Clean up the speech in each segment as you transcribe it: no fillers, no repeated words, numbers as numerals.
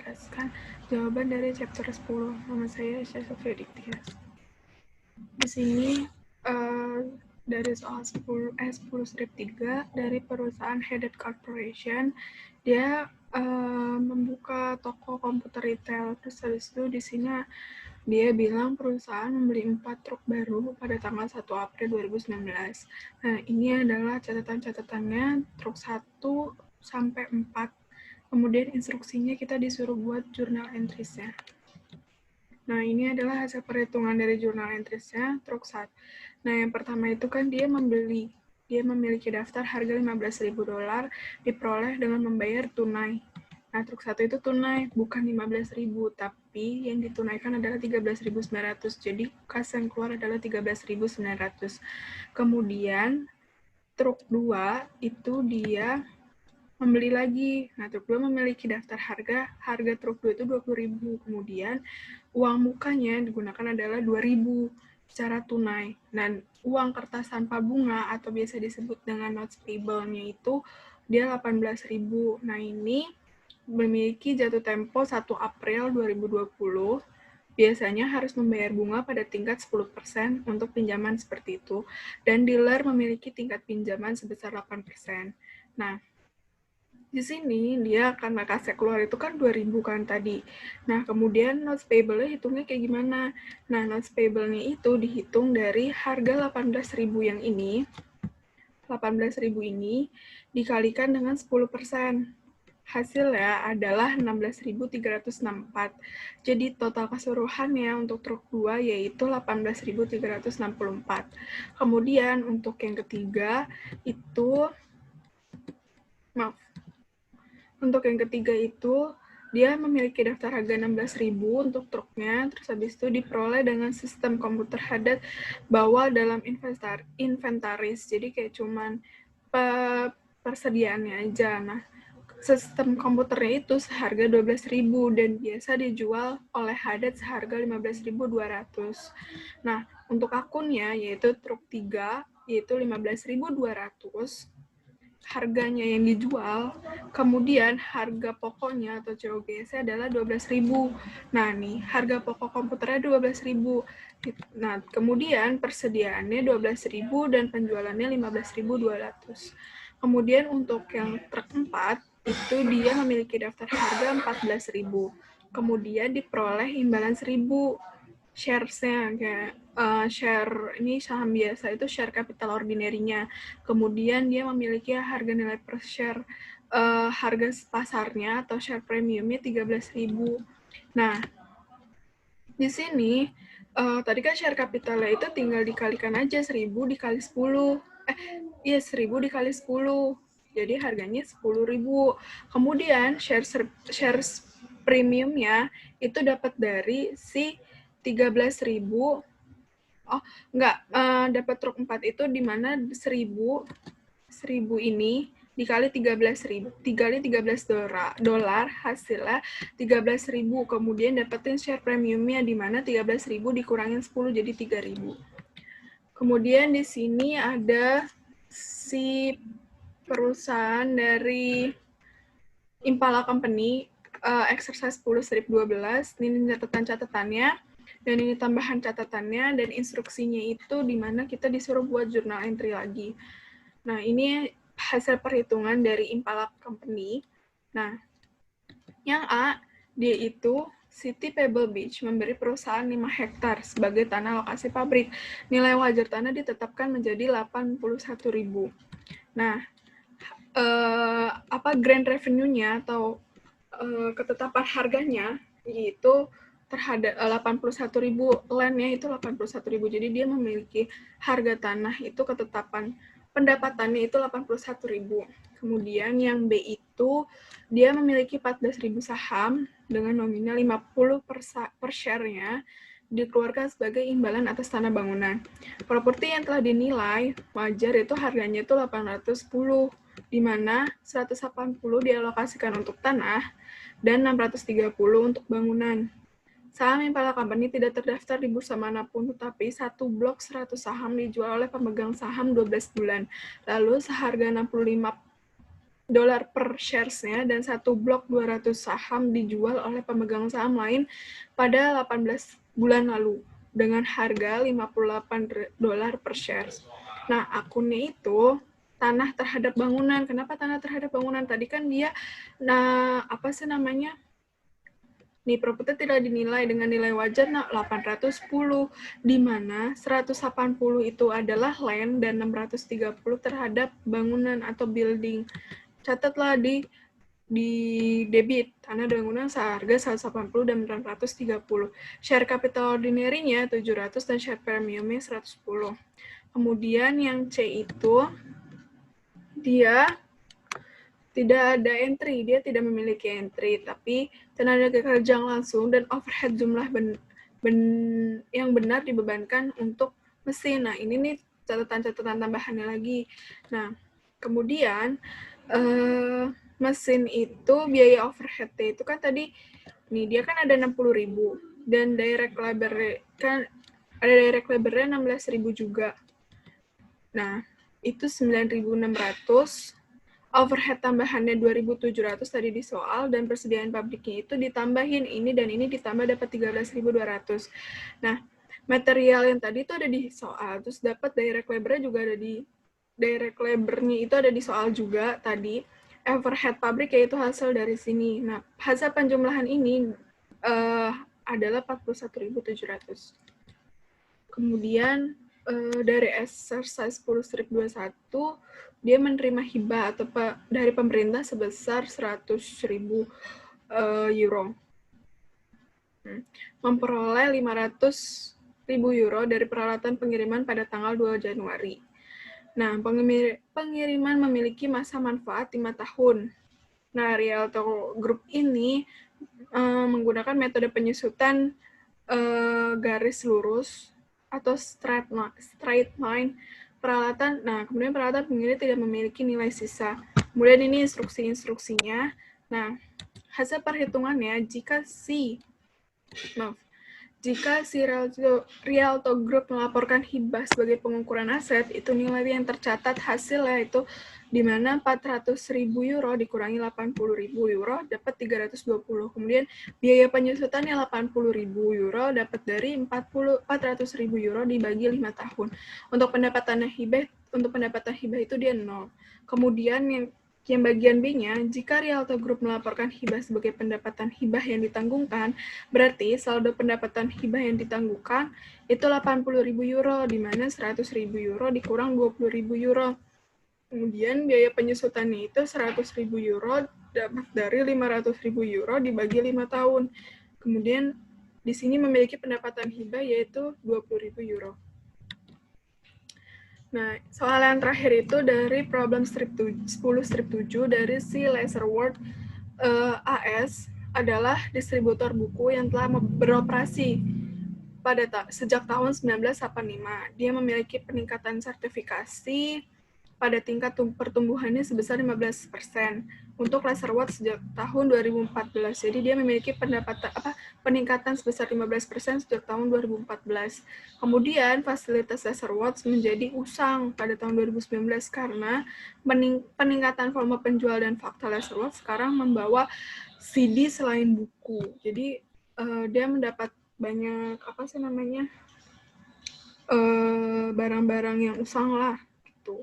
menjelaskan jawaban dari chapter 10. Nama saya Aisyah Sofia Diktia. Di sini dari soal 10-3 dari perusahaan Headed Corporation, dia membuka toko komputer retail. Terus habis itu di sini dia bilang perusahaan membeli 4 truk baru pada tanggal 1 April 2019. Nah, ini adalah catatan-catatannya truk 1 sampai 4. Kemudian instruksinya kita disuruh buat jurnal entries-nya. Nah, ini adalah hasil perhitungan dari jurnal entries-nya truk 1. Nah, yang pertama itu kan dia memiliki daftar harga $15.000 diperoleh dengan membayar tunai. Nah, truk 1 itu tunai, bukan 15.000, tapi yang ditunaikan adalah 13.900. Jadi, kas yang keluar adalah 13.900. Kemudian, truk 2 itu dia membeli lagi. Nah, truk 2 memiliki daftar harga truk 2 itu 20.000. Kemudian, uang mukanya digunakan adalah 2.000 secara tunai. Dan uang kertas tanpa bunga atau biasa disebut dengan notes payable-nya itu dia 18.000. Nah, ini memiliki jatuh tempo 1 April 2020, biasanya harus membayar bunga pada tingkat 10% untuk pinjaman seperti itu, dan dealer memiliki tingkat pinjaman sebesar 8%. Nah, di sini dia karena kasnya keluar itu kan 2.000 kan tadi. Nah, kemudian notes payable-nya hitungnya kayak gimana? Nah, notes payable-nya itu dihitung dari harga 18.000 yang ini, 18.000 ini dikalikan dengan 10%. Hasilnya adalah 16.364. Jadi total keseluruhannya untuk truk 2 yaitu 18.364. Kemudian untuk yang ketiga itu dia memiliki daftar harga 16.000 untuk truknya, terus habis itu diperoleh dengan sistem komputer Headed bawah dalam inventaris. Jadi kayak cuman persediaannya aja. Nah, sistem komputernya itu seharga 12.000 dan biasa dijual oleh Headed seharga 15.200. Nah, untuk akunnya yaitu truk 3 yaitu 15.200 harganya yang dijual, kemudian harga pokoknya atau COGS adalah 12.000. Nah, nih harga pokok komputernya 12.000. Nah, kemudian persediaannya 12.000 dan penjualannya 15.200. Kemudian untuk yang truk 4 itu dia memiliki daftar harga 14.000. Kemudian diperoleh imbalan 1.000 shares-nya, kayak share ini saham biasa itu share capital ordinary-nya. Kemudian dia memiliki harga nilai per share harga pasarnya atau share premiumnya 13.000. Nah, di sini tadi kan share capital-nya itu tinggal dikalikan aja 1.000 dikali 10. 1.000 dikali 10. Jadi harganya 10.000. Kemudian shares premiumnya itu dapat dari si 13.000. Dapat truk 4 itu di mana 1.000 ini dikali 13.000, dikali $13 hasilnya 13.000. Kemudian dapetin share premiumnya di mana 13.000 dikurangin 10 jadi 3.000. Kemudian di sini ada si perusahaan dari Impala Company, exercise 10-12, ini catatan-catatannya, dan ini tambahan catatannya, dan instruksinya itu di mana kita disuruh buat jurnal entry lagi. Nah, ini hasil perhitungan dari Impala Company. Nah, yang A, dia itu City Pebble Beach memberi perusahaan 5 hektar sebagai tanah lokasi pabrik. Nilai wajar tanah ditetapkan menjadi 81.000. Nah, grand revenue-nya atau ketetapan harganya yaitu terhadap 81.000, land-nya itu 81.000. Jadi dia memiliki harga tanah itu ketetapan pendapatannya itu 81.000. Kemudian yang B itu dia memiliki 14.000 saham dengan nominal 50 per share-nya dikeluarkan sebagai imbalan atas tanah bangunan. Properti yang telah dinilai wajar itu harganya itu 810, di mana 180 dialokasikan untuk tanah dan 630 untuk bangunan. Saham Impala Company tidak terdaftar di bursa manapun, tetapi satu blok 100 saham dijual oleh pemegang saham 12 bulan. Lalu seharga 65 dolar per shares-nya dan satu blok 200 saham dijual oleh pemegang saham lain pada 18 bulan lalu dengan harga 58 dolar per shares. Nah, akunnya itu tanah terhadap bangunan. Kenapa tanah terhadap bangunan? Tadi kan dia nih, properti tidak dinilai dengan nilai wajar 810, di mana 180 itu adalah land dan 630 terhadap bangunan atau building. Catatlah di debit, tanah dan bangunan seharga 180 dan 630. Share capital ordinary-nya 700 dan share premium-nya 110. Kemudian yang C itu, dia tidak ada entry, dia tidak memiliki entry, tapi tenaga kerja langsung dan overhead jumlah yang benar dibebankan untuk mesin. Nah, ini nih catatan-catatan tambahannya lagi. Nah, kemudian mesin itu biaya overhead itu kan tadi nih dia kan ada 60.000 dan direct labor kan ada direct labor-nya 16.000 juga. Nah, itu 9.600. Overhead tambahannya 2.700 tadi di soal, dan persediaan pabriknya itu ditambahin ini dan ini ditambah dapat 13.200. Nah, material yang tadi itu ada di soal, terus dapat direct labor-nya juga ada di direct labor-nya itu ada di soal juga tadi. Overhead pabrik yaitu hasil dari sini. Nah, hasil penjumlahan ini adalah 41.700. Kemudian dari exercise 10 strip 21 dia menerima hibah atau dari pemerintah sebesar 100.000 euro. Memperoleh 500.000 euro dari peralatan pengiriman pada tanggal 2 Januari. Nah, pengiriman memiliki masa manfaat 5 tahun. Nah, Rialto Group ini menggunakan metode penyusutan garis lurus atau straight line peralatan. Nah, kemudian peralatan pengiriman tidak memiliki nilai sisa. Kemudian ini instruksinya. Nah, hasil perhitungannya jika si Rialto Group melaporkan hibah sebagai pengukuran aset, itu nilai yang tercatat hasilnya itu di mana 400.000 euro dikurangi 80.000 euro dapat 320. Kemudian biaya penyusutannya 80.000 euro dapat dari 400.000 euro dibagi 5 tahun. Untuk pendapatan hibah itu dia 0. Kemudian yang bagian B-nya, jika Rialto Group melaporkan hibah sebagai pendapatan hibah yang ditanggungkan, berarti saldo pendapatan hibah yang ditanggungkan itu 80.000 euro, di mana 100.000 euro dikurang 20.000 euro. Kemudian biaya penyusutannya itu 100.000 euro dapat dari 500.000 euro dibagi 5 tahun. Kemudian di sini memiliki pendapatan hibah yaitu 20.000 euro. Nah, soal yang terakhir itu dari problem 10 strip 7 dari si Laserworld AS adalah distributor buku yang telah beroperasi sejak tahun 1985. Dia memiliki peningkatan sertifikasi pada tingkat pertumbuhannya sebesar 15%. Untuk Laserworld sejak tahun 2014. Jadi dia memiliki peningkatan sebesar 15% sejak tahun 2014. Kemudian fasilitas Laserworld menjadi usang pada tahun 2019 karena peningkatan volume penjual dan fakta Laserworld sekarang membawa CD selain buku. Jadi dia mendapat banyak barang-barang yang usang lah gitu.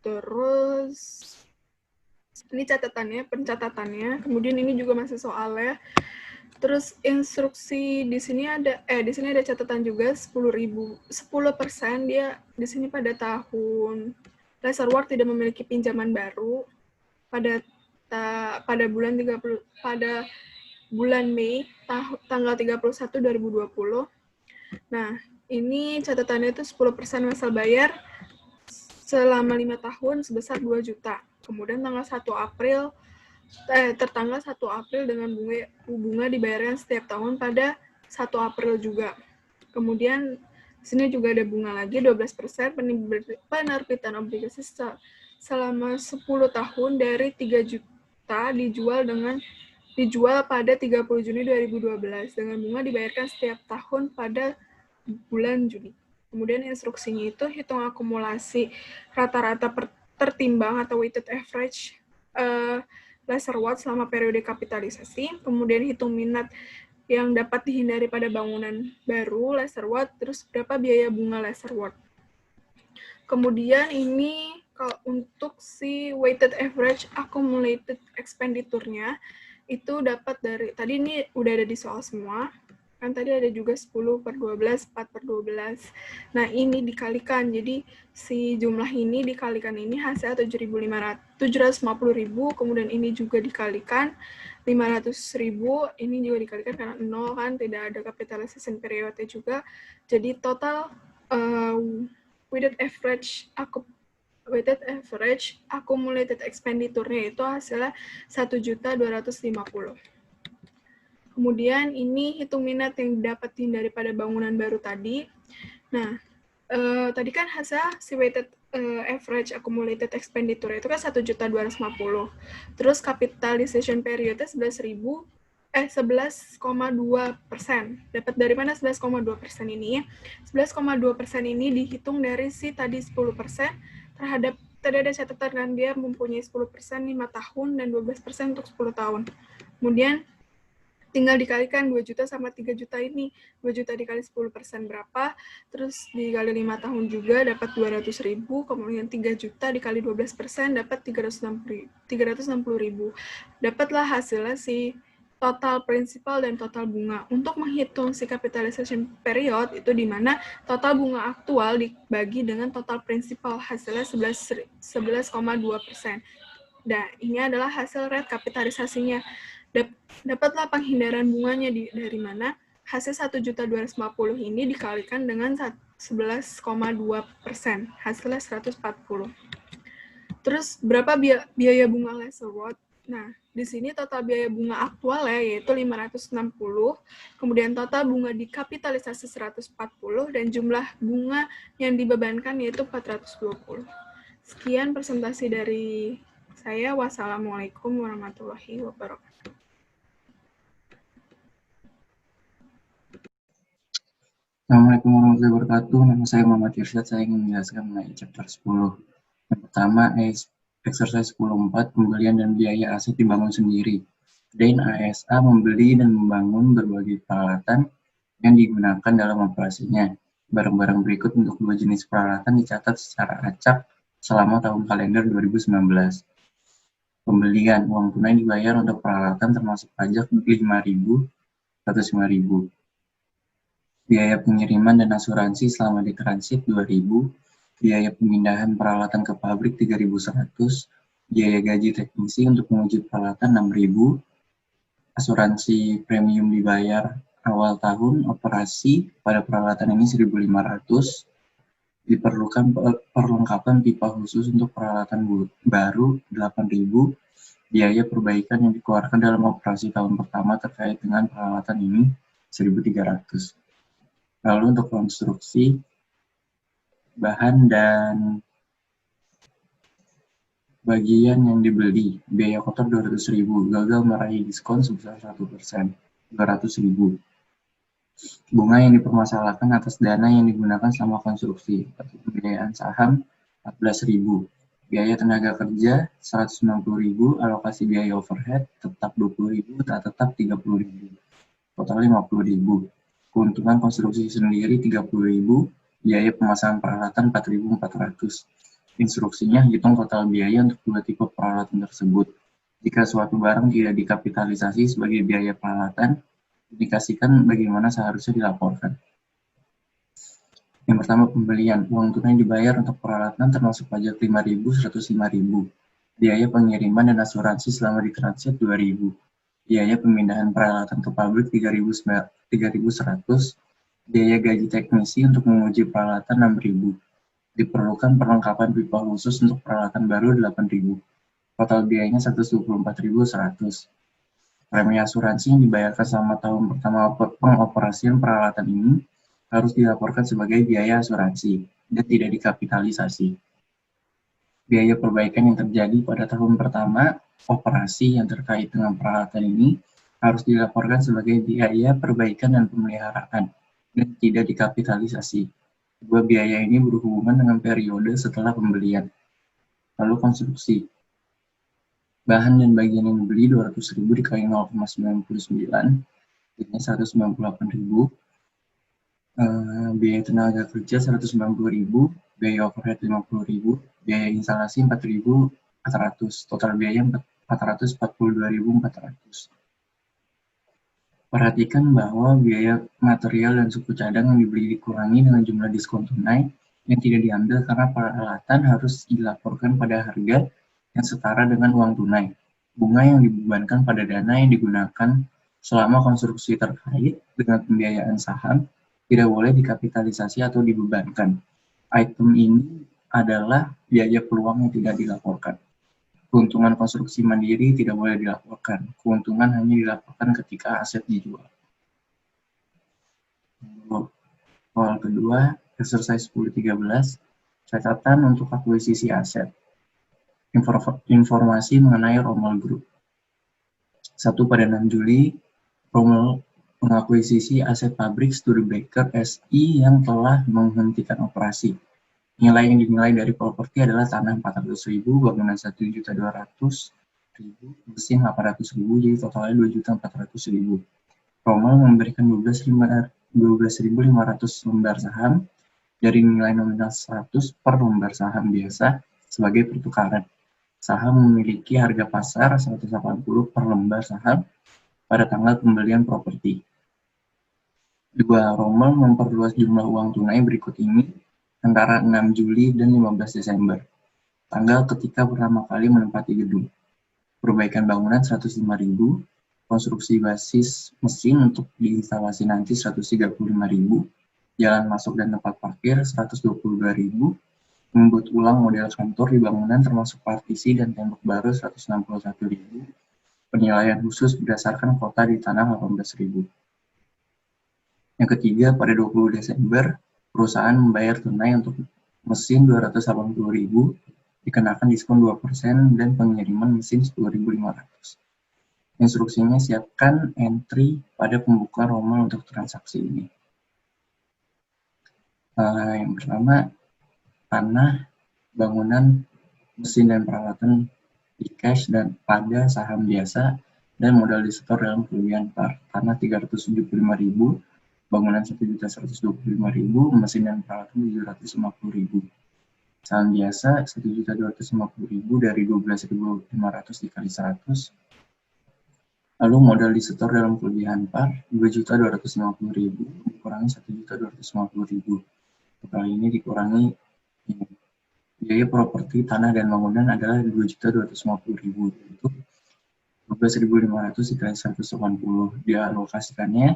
Terus ini pencatatannya. Kemudian ini juga masih soalnya. Terus instruksi di sini ada catatan juga 10% dia di sini pada tahun Laserworld tidak memiliki pinjaman baru pada bulan Mei tanggal 31 2020. Nah, ini catatannya itu 10% hasil bayar selama 5 tahun sebesar 2 juta. Kemudian tertanggal 1 April dengan bunga dibayarkan setiap tahun pada 1 April juga. Kemudian sini juga ada bunga lagi 12%, penerbitan obligasi selama 10 tahun dari 3 juta dijual pada 30 Juni 2012 dengan bunga dibayarkan setiap tahun pada bulan Juni. Kemudian instruksinya itu hitung akumulasi rata-rata tertimbang atau weighted average lesser what selama periode kapitalisasi, kemudian hitung minat yang dapat dihindari pada bangunan baru, lesser what, terus berapa biaya bunga lesser what. Kemudian ini kalau untuk si weighted average accumulated expenditure-nya, itu dapat dari, tadi ini udah ada di soal semua, kan tadi ada juga 10/12, 4/12. Nah, ini dikalikan, jadi si jumlah ini dikalikan ini hasil 750.000, kemudian ini juga dikalikan 500.000, ini juga dikalikan karena 0 kan, tidak ada capitalization periodnya juga, jadi total weighted average accumulated expenditure-nya itu hasilnya 1.250.000. Kemudian ini hitung minat yang didapatin daripada bangunan baru tadi. Nah, tadi kan hasil si weighted average accumulated expenditure itu kan 1.250. Terus capitalization periodnya 11,2%. Dapat dari mana 11,2% ini? 11,2% ini dihitung dari si tadi 10% terhadap, tadi ada catatan kan dia mempunyai 10% 5 tahun dan 12% untuk 10 tahun. Kemudian tinggal dikalikan 2 juta sama 3 juta ini. 2 juta dikali 10% berapa, terus dikali 5 tahun juga dapat 200.000, kemudian 3 juta dikali 12% dapat 360.000. Dapatlah hasilnya si total prinsipal dan total bunga. Untuk menghitung si capitalization period, itu di mana total bunga aktual dibagi dengan total prinsipal, hasilnya 11,2%. Nah, ini adalah hasil rate kapitalisasinya. Dapatlah penghindaran bunganya dari mana? Hasil 1.250 ini dikalikan dengan 11,2%, hasilnya 140. Terus berapa biaya bunga lesser what? Nah, di sini total biaya bunga aktual yaitu 560, kemudian total bunga dikapitalisasi 140, dan jumlah bunga yang dibebankan yaitu 420. Sekian presentasi dari saya. Wassalamualaikum warahmatullahi wabarakatuh. Assalamualaikum warahmatullahi wabarakatuh. Nama saya Muhammad Irsyad. Saya ingin menjelaskan mengenai chapter 10. Yang pertama, exercise 10.4, pembelian dan biaya aset dibangun sendiri. Dain ASA membeli dan membangun berbagai peralatan yang digunakan dalam operasinya. Barang-barang berikut untuk 2 jenis peralatan dicatat secara acak selama tahun kalender 2019. Pembelian, uang tunai dibayar untuk peralatan termasuk pajak 5.000, 105.000. Biaya pengiriman dan asuransi selama di transit 2.000, biaya pemindahan peralatan ke pabrik 3.100, biaya gaji teknisi untuk menguji peralatan 6.000, asuransi premium dibayar awal tahun operasi pada peralatan ini 1.500, diperlukan perlengkapan pipa khusus untuk peralatan baru 8.000, biaya perbaikan yang dikeluarkan dalam operasi tahun pertama terkait dengan peralatan ini 1.300. Lalu untuk konstruksi, bahan dan bagian yang dibeli, biaya kotor 200.000, gagal meraih diskon sebesar 1%, 200.000. Bunga yang dipermasalahkan atas dana yang digunakan selama konstruksi, pembiayaan saham 14.000, biaya tenaga kerja 190.000, alokasi biaya overhead tetap 20.000, tak tetap 30.000, total 50.000. Keuntungan konstruksi sendiri 30.000, biaya pemasangan peralatan 4.400. Instruksinya hitung total biaya untuk 2 tipe peralatan tersebut. Jika suatu barang tidak dikapitalisasi sebagai biaya peralatan, indikasikan bagaimana seharusnya dilaporkan. Yang pertama, pembelian. Uang tunai dibayar untuk peralatan termasuk pajak 5.000, 105.000. Biaya pengiriman dan asuransi selama di transit 2.000. Biaya pemindahan peralatan ke pabrik 3.100, biaya gaji teknisi untuk menguji peralatan 6.000, diperlukan perlengkapan pipa khusus untuk peralatan baru 8.000, total biayanya 124.100. Premi asuransi yang dibayarkan selama tahun pertama pengoperasian peralatan ini harus dilaporkan sebagai biaya asuransi dan tidak dikapitalisasi. Biaya perbaikan yang terjadi pada tahun pertama operasi yang terkait dengan peralatan ini harus dilaporkan sebagai biaya perbaikan dan pemeliharaan dan tidak dikapitalisasi. Dua biaya ini berhubungan dengan periode setelah pembelian. Lalu konstruksi. Bahan dan bagian yang dibeli 200.000 dikali 0,99, jadinya 198.000. Biaya tenaga kerja 190.000, biaya overhead 50.000, biaya instalasi 4.400, total biaya 442.400. Perhatikan bahwa biaya material dan suku cadang yang dibeli dikurangi dengan jumlah diskon tunai yang tidak diambil karena peralatan harus dilaporkan pada harga yang setara dengan uang tunai. Bunga yang dibebankan pada dana yang digunakan selama konstruksi terkait dengan pembiayaan saham tidak boleh dikapitalisasi atau dibebankan. Item ini adalah biaya peluang yang tidak dilaporkan. Keuntungan konstruksi mandiri tidak boleh dilaporkan. Keuntungan hanya dilaporkan ketika aset dijual. Soal kedua, exercise 10.13, catatan untuk akuisisi aset. Informasi mengenai Rommel Group. 1 pada 6 Juli, Rommel mengakuisisi aset pabrik Studebaker SI yang telah menghentikan operasi. Nilai yang dinilai dari properti adalah tanah 400.000, bangunan 1.200.000, mesin 800.000, jadi totalnya 2.400.000. Rommel memberikan 12.500 lembar saham dari nilai nominal 100 per lembar saham biasa sebagai pertukaran. Saham memiliki harga pasar 180 per lembar saham pada tanggal pembelian properti. 2. Rommel memperluas jumlah uang tunai berikut ini antara 6 Juli dan 15 Desember. Tanggal ketika pertama kali menempati gedung. Perbaikan bangunan 105.000, konstruksi basis mesin untuk diinstalasi nanti 135.000, jalan masuk dan tempat parkir 122.000, membuat ulang model kantor di bangunan termasuk partisi dan tembok baru 161.000, penilaian khusus berdasarkan kota di tanah 18.000. Yang ketiga, pada 20 Desember, perusahaan membayar tunai untuk mesin 280.000, dikenakan diskon 2% dan pengiriman mesin 10.500. Instruksinya siapkan entry pada pembukaan Rommel untuk transaksi ini. Yang pertama, tanah, bangunan, mesin dan peralatan di cash dan pada saham biasa dan modal disetor dalam kelebihan par. Tanah 375.000, bangunan 1.125.000, mesin dan peralatan 750.000. Saham biasa 1.250.000 dari 12.500 dikali 100. Lalu modal disetor dalam kelebihan par 2.250.000 dikurangi 1.250.000. Kali ini dikurangi biaya properti tanah dan bangunan adalah 2.250.000, itu 12.500 dikali 180. Dialokasikannya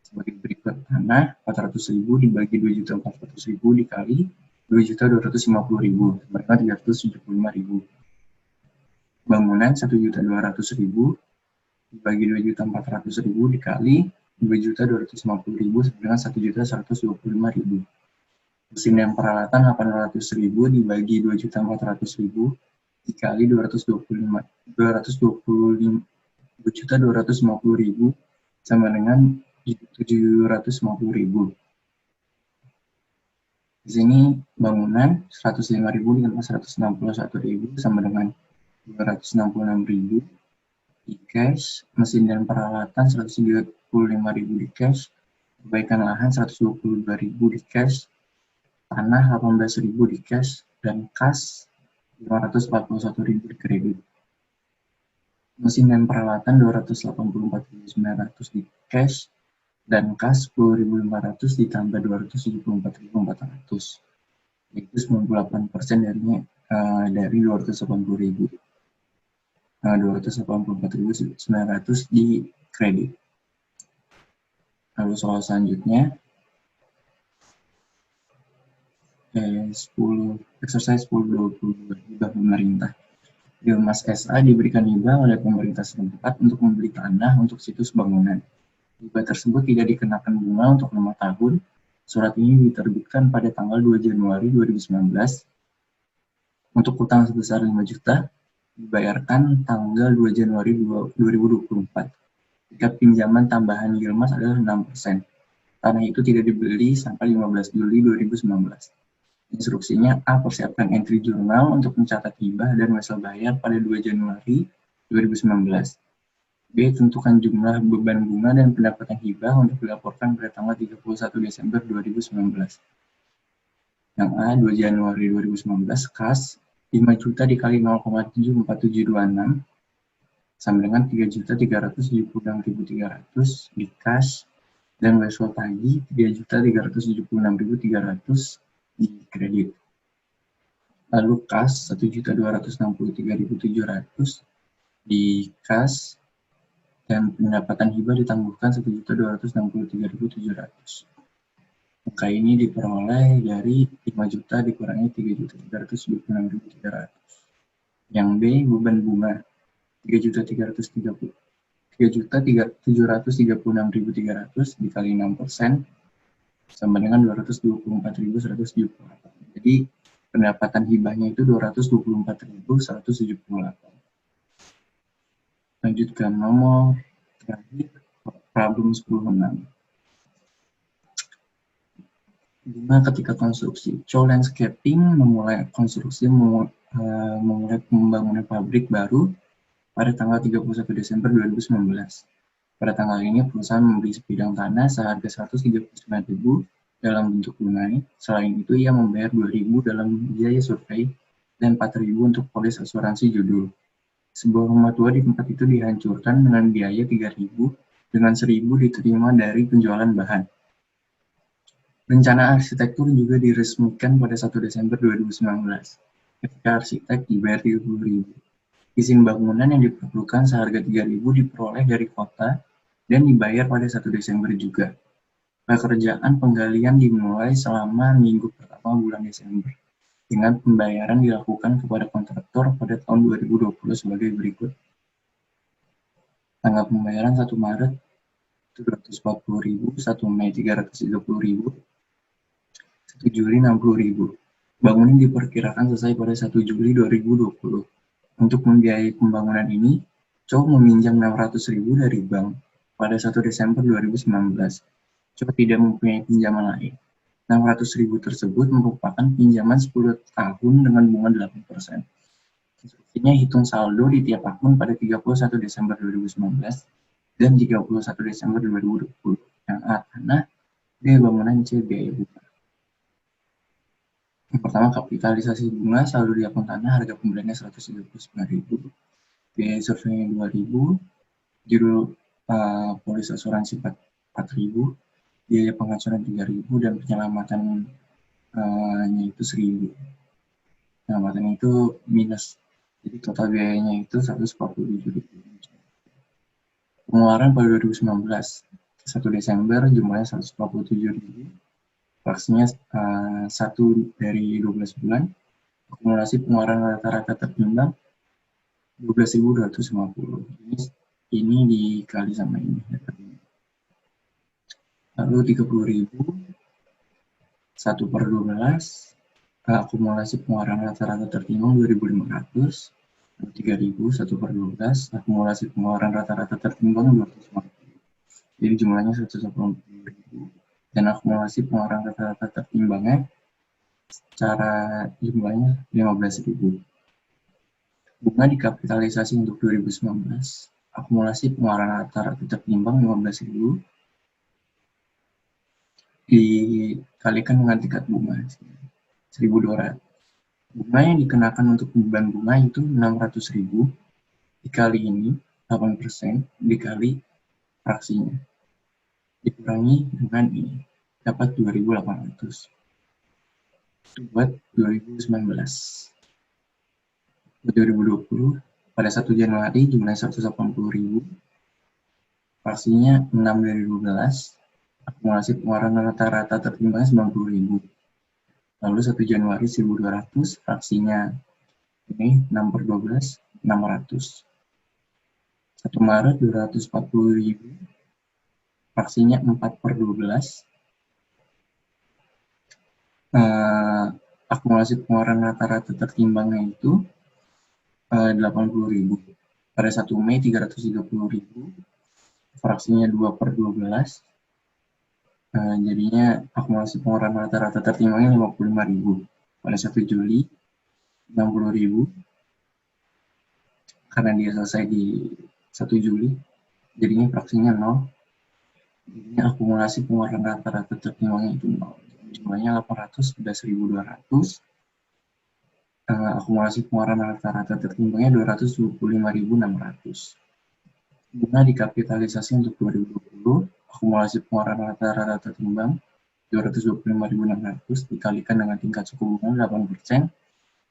sebagai berikut: tanah 400.000 dibagi 2.400.000 dikali 2.250.000 berarti 375.000. Bangunan 1.200.000 dibagi 2.400.000 dikali 2.250.000 sebenarnya 1.125.000. Mesin dan peralatan 800.000 dibagi 2.400.000 dikali 225.000 sama dengan 750.000. Di sini bangunan 105.000 dengan 161.000 sama dengan 266.000 di cash, mesin dan peralatan 135.000 di cash, perbaikan lahan 122.000 di cash, tanah 18.000 di cash, dan kas 541.000 di kredit. Mesin dan peralatan 284.900 di cash, dan kas 10.500 ditambah 274.400, yaitu 98% dari 284.900 di kredit. Lalu soal selanjutnya, exercise 10.22, hibah pemerintah. Dilmas SA diberikan hibah oleh pemerintah setempat untuk membeli tanah untuk situs bangunan. Hibah tersebut tidak dikenakan bunga untuk 5 tahun. Surat ini diterbitkan pada tanggal 2 Januari 2019. Untuk utang sebesar 5 juta, dibayarkan tanggal 2 Januari 2024. Tingkat pinjaman tambahan Dilmas adalah 6%. Tanah itu tidak dibeli sampai 15 Juli 2019. Instruksinya: A. Persiapkan entry jurnal untuk mencatat hibah dan wesel bayar pada 2 Januari 2019. B. Tentukan jumlah beban bunga dan pendapatan hibah untuk dilaporkan pada tanggal 31 Desember 2019. Yang A, 2 Januari 2019, kas 5 juta dikali 0,74726 sama dengan 3.376.300 di kas, dan wesel tagih 3.376.300 di kredit. Lalu kas 1.263.700 di kas, dan pendapatan hibah ditangguhkan 1.263.700. Angka ini diperoleh dari 5 juta dikurangi 3.376.300. Yang B, beban bunga 3.736.300 dikali 6% sama dengan 224.178. Jadi pendapatan hibahnya itu 224.178. Lanjutkan nomor terakhir, problem 10.6. Bunga ketika konstruksi. Chow Landscaping memulai konstruksi memulai pembangunan pabrik baru pada tanggal 31 Desember 2019. Pada tanggal ini, perusahaan membeli sebidang tanah seharga 139.000 dalam bentuk tunai. Selain itu, ia membayar 2.000 dalam biaya survei dan 4.000 untuk polis asuransi judul. Sebuah rumah tua di tempat itu dihancurkan dengan biaya 3.000 dengan 1.000 diterima dari penjualan bahan. Rencana arsitektur juga diresmikan pada 1 Desember 2019. Ketika arsitek dibayar 30.000. Izin bangunan yang diperlukan seharga 3.000 diperoleh dari kota dan dibayar pada 1 Desember juga. Pekerjaan penggalian dimulai selama minggu pertama bulan Desember, dengan pembayaran dilakukan kepada kontraktor pada tahun 2020 sebagai berikut. Tanggal pembayaran 1 Maret 240.000, 1 Mei 330.000, 1 Juli 60.000. Bangunan diperkirakan selesai pada 1 Juli 2020. Untuk membiayai pembangunan ini, Chow meminjam 600.000 dari bank pada 1 Desember 2019. Chow tidak mempunyai pinjaman lain. 600.000 tersebut merupakan pinjaman 10 tahun dengan bunga 8%. Instruksinya hitung saldo di tiap akun pada 31 Desember 2019 dan 31 Desember 2020. Yang A, tanah, B, bangunan, C, biaya bunga. Yang pertama, kapitalisasi bunga, saldo di akun tanah, harga pembeliannya 139.000, biaya surveinya 2.000, judul polis asuransi 4.000, biaya pengaturan 3.000, dan penyelamatan itu 1.000. Penyelamatan itu minus, jadi total biayanya itu 147.000. Pengeluaran pada 2019, 1 Desember jumlahnya 147.000, fraksinya 1 dari 12 bulan, akumulasi pengeluaran rata-rata tertimbang 12.250. Ini dikali sama ini. Lalu 30.000, 1/12, akumulasi pengeluaran rata-rata tertimbang 2.500, 3.000, 1/12, akumulasi pengeluaran rata-rata tertimbang 250. Jadi jumlahnya 180.000, dan akumulasi pengeluaran rata-rata tertimbangnya secara jumlahnya 15.000. Bunga dikapitalisasi untuk 2019, akumulasi pengeluaran rata-rata tertimbang 15.000 dikalikan dengan tingkat bunga 1.200. Bunga yang dikenakan untuk beban bunga itu 600.000 dikali ini 8% dikali fraksinya dikurangi dengan ini dapat 2.800. Buat 2019. Buat 2020 pada 1 Januari jumlahnya 180.000, fraksinya 6 dari 12, akumulasi pengeluaran rata-rata tertimbangnya 90.000. Lalu 1 Januari 1.200, fraksinya ini 6/12, 600. 1 Maret 240.000, fraksinya 4/12. Akumulasi pengeluaran rata-rata tertimbangnya itu 80.000. Pada 1 Mei 330.000, fraksinya 2/12. Jadinya akumulasi pengeluaran rata-rata tertimbangnya 55.000. Pada 1 Juli 60.000. karena dia selesai di 1 Juli, jadinya fraksinya 0. Jadinya akumulasi pengeluaran rata-rata tertimbangnya itu 0. Jumlahnya 811.200. Akumulasi pengeluaran rata-rata tertimbangnya 225.600. Bunga dikapitalisasi untuk 2020, akumulasi pengeluaran rata-rata tertimbang 225.600 dikalikan dengan tingkat suku bunga 8%,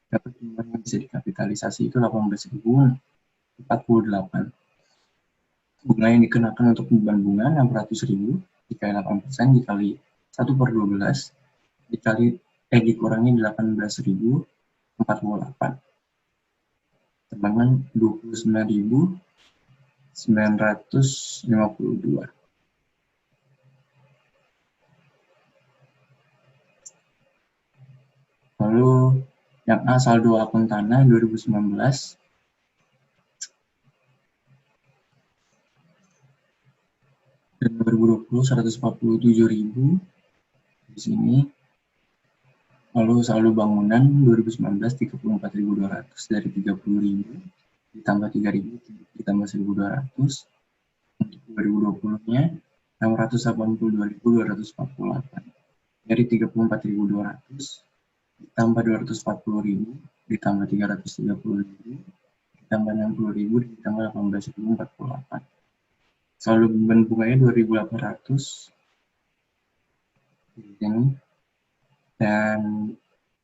dapat jumlah yang bisa dikapitalisasi itu 18.048. Bunga yang dikenakan untuk beban bunga 600.000 dikali 8% dikali 1/12 dikurangi 18.048. Timbangan 29.952. Lalu yang A, saldo akun tanah 2019. Dan 2020 147.000 di sini. Lalu saldo bangunan 2019 34.200 dari 30.000 ditambah 3.000 ditambah 1.200. Untuk 2020-nya 682.248 dari 34.200 ditambah 240.000 ditambah 330.000 ditambah 60.000 ditambah 18.048. Saldo beban bunganya 2.800 di sini, dan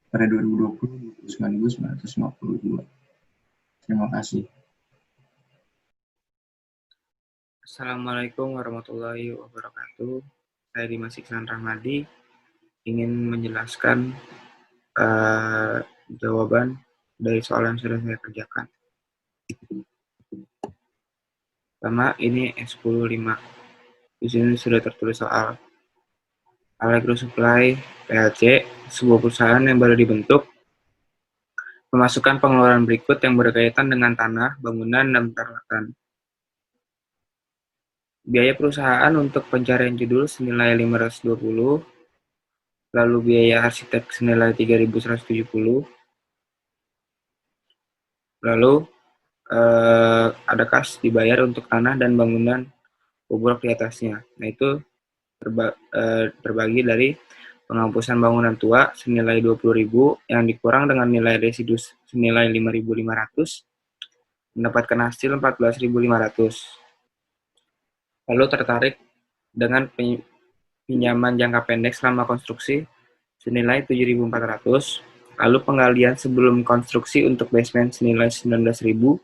pada 2020 29.952. Terima kasih. Assalamualaikum warahmatullahi wabarakatuh. Saya Dimas Iksan Rahmadi ingin menjelaskan jawaban dari soal yang sudah saya kerjakan. Pertama, ini S10-5. Di sini sudah tertulis soal Allegro Supply PLC, sebuah perusahaan yang baru dibentuk, memasukkan pengeluaran berikut yang berkaitan dengan tanah, bangunan, dan peralatan. Biaya perusahaan untuk pencarian judul senilai 520, lalu biaya arsitek senilai 3.170, lalu ada kas dibayar untuk tanah dan bangunan bobrok di atasnya. Nah, itu terbagi dari penghapusan bangunan tua senilai 20.000 yang dikurang dengan nilai residu senilai 5.500, mendapatkan hasil 14.500. Lalu tertarik dengan pinjaman jangka pendek selama konstruksi senilai 7.400, lalu penggalian sebelum konstruksi untuk basement senilai 19.000,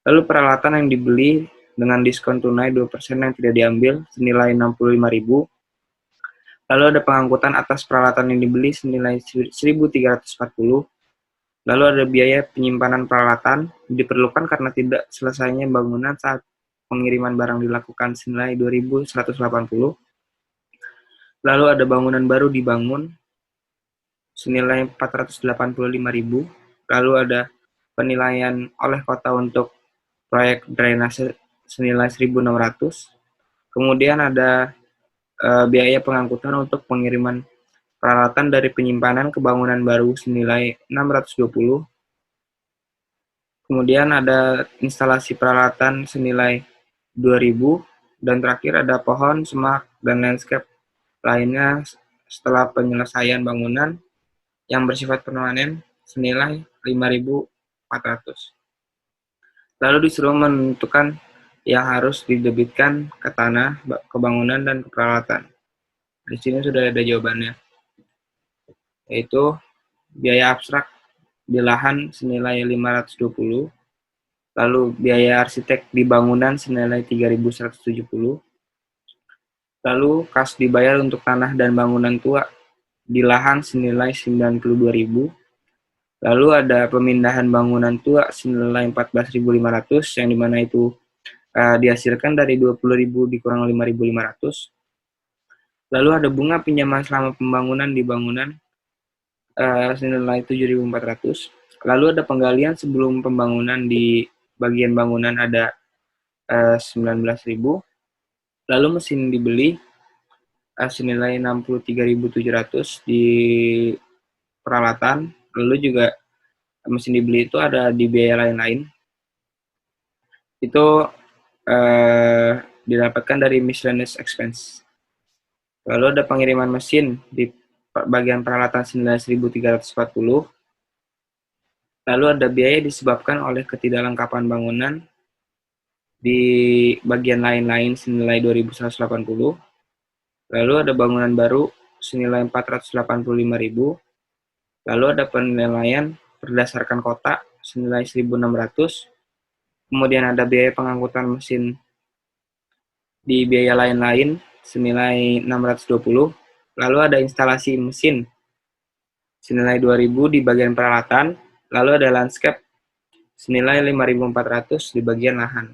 lalu peralatan yang dibeli dengan diskon tunai 2% yang tidak diambil senilai 65.000, lalu ada pengangkutan atas peralatan yang dibeli senilai 1.340, lalu ada biaya penyimpanan peralatan diperlukan karena tidak selesainya bangunan saat pengiriman barang dilakukan senilai 2.180, lalu ada bangunan baru dibangun senilai 485.000, lalu ada penilaian oleh kota untuk proyek drainase senilai 1.600, kemudian ada biaya pengangkutan untuk pengiriman peralatan dari penyimpanan ke bangunan baru senilai 620, kemudian ada instalasi peralatan senilai 2.000, dan terakhir ada pohon, semak, dan landscape lainnya setelah penyelesaian bangunan yang bersifat permanen senilai 5.400. Lalu disuruh menentukan yang harus didebitkan ke tanah, ke bangunan, dan ke peralatan. Di sini sudah ada jawabannya, yaitu biaya abstrak di lahan senilai 520, lalu biaya arsitek di bangunan senilai 3.170, lalu kas dibayar untuk tanah dan bangunan tua di lahan senilai 92.000, lalu ada pemindahan bangunan tua senilai 14.500, yang dimana itu dihasilkan dari 20.000 dikurang 5.500, lalu ada bunga pinjaman selama pembangunan di bangunan senilai 7.400, lalu ada penggalian sebelum pembangunan di bagian bangunan ada 19.000, lalu mesin dibeli senilai 63.700 di peralatan, lalu juga mesin dibeli itu ada di biaya lain-lain itu didapatkan dari miscellaneous expense. Lalu ada pengiriman mesin di bagian peralatan senilai 1.340. Lalu ada biaya disebabkan oleh ketidaklengkapan bangunan di bagian lain-lain senilai 2.180. Lalu ada bangunan baru senilai 485.000. Lalu ada penilaian berdasarkan kota senilai 1.600. Kemudian ada biaya pengangkutan mesin di biaya lain-lain senilai 620. Lalu ada instalasi mesin senilai 2.000 di bagian peralatan. Lalu ada landscape senilai 5.400 di bagian lahan.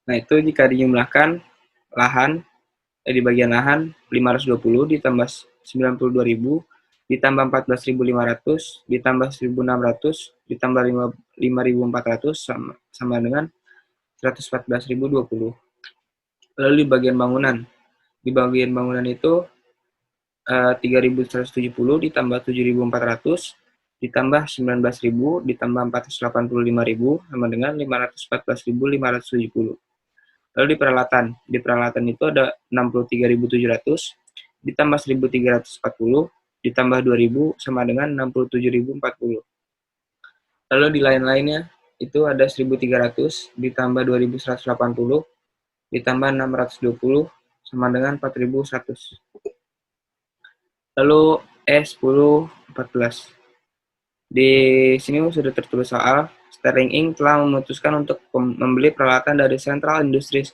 Nah, itu jika dijumlahkan lahan di bagian lahan 520 ditambah 92.000 ditambah 14.500 ditambah 1.600 ditambah 5.400 sama dengan 114.020. Lalu di bagian bangunan itu 3.170 ditambah 7.400 ditambah 19.000 ditambah 485.000 sama dengan 514.570. Lalu di peralatan itu ada 63.700 ditambah 1.340 ditambah 2.000 sama dengan 67.040. Lalu di lain-lainnya itu ada 1.300 ditambah 2.180 ditambah 620 sama dengan 4.100. Lalu E1014. Di sini sudah tertulis soal Sterling Inc. telah memutuskan untuk membeli peralatan dari Central Industries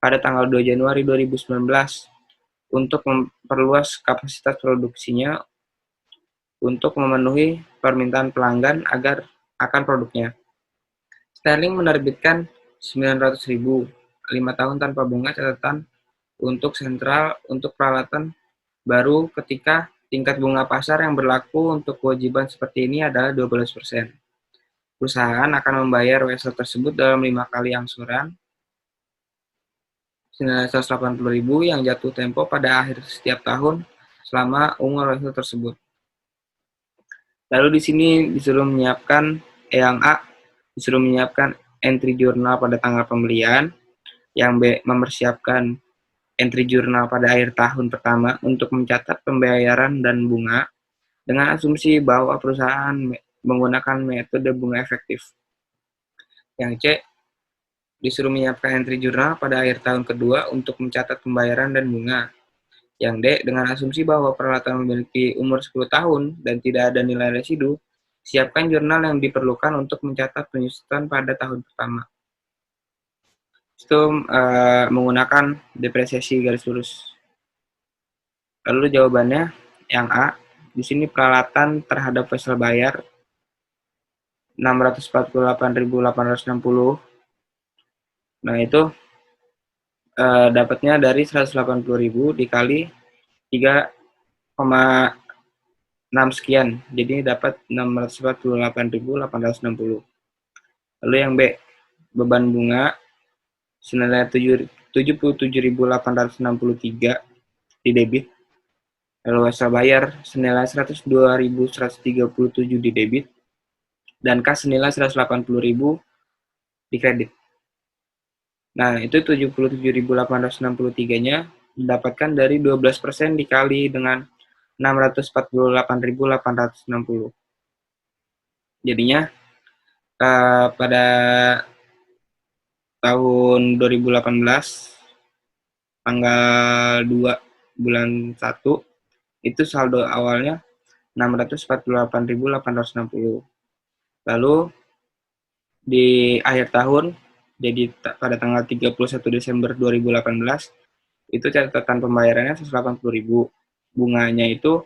pada tanggal 2 Januari 2019 untuk memperluas kapasitas produksinya untuk memenuhi permintaan pelanggan akan produknya. Sterling menerbitkan 900.000 5 tahun tanpa bunga catatan untuk sentral untuk peralatan baru ketika tingkat bunga pasar yang berlaku untuk kewajiban seperti ini adalah 12%. Perusahaan akan membayar wesel tersebut dalam 5 kali angsuran senilai 180.000 yang jatuh tempo pada akhir setiap tahun selama umur wesel tersebut. Lalu di sini disuruh menyiapkan disuruh menyiapkan entry jurnal pada tanggal pembelian, yang B mempersiapkan entry jurnal pada akhir tahun pertama untuk mencatat pembayaran dan bunga dengan asumsi bahwa perusahaan menggunakan metode bunga efektif. Yang C, disuruh menyiapkan entry jurnal pada akhir tahun kedua untuk mencatat pembayaran dan bunga. Yang D, dengan asumsi bahwa peralatan memiliki umur 10 tahun dan tidak ada nilai residu, siapkan jurnal yang diperlukan untuk mencatat penyusutan pada tahun pertama. Itu menggunakan depresiasi garis lurus. Lalu jawabannya yang A. Di sini peralatan terhadap wesel bayar 648.860. Nah, itu dapatnya dari 180.000 dikali 3,6 sekian. Jadi dapat 648.860. Lalu yang B. Beban bunga senilai 77.863 di debit. Lalu wesel bayar senilai 102.137 di debit. Dan kas senilai 180.000 di kredit. Nah, itu 77.863-nya didapatkan dari 12% dikali dengan 648.860. Jadinya pada tahun 2018 tanggal 2 bulan 1 itu saldo awalnya 648.860. Lalu di akhir tahun, jadi pada tanggal 31 Desember 2018 itu catatan pembayarannya 180.000. Bunganya itu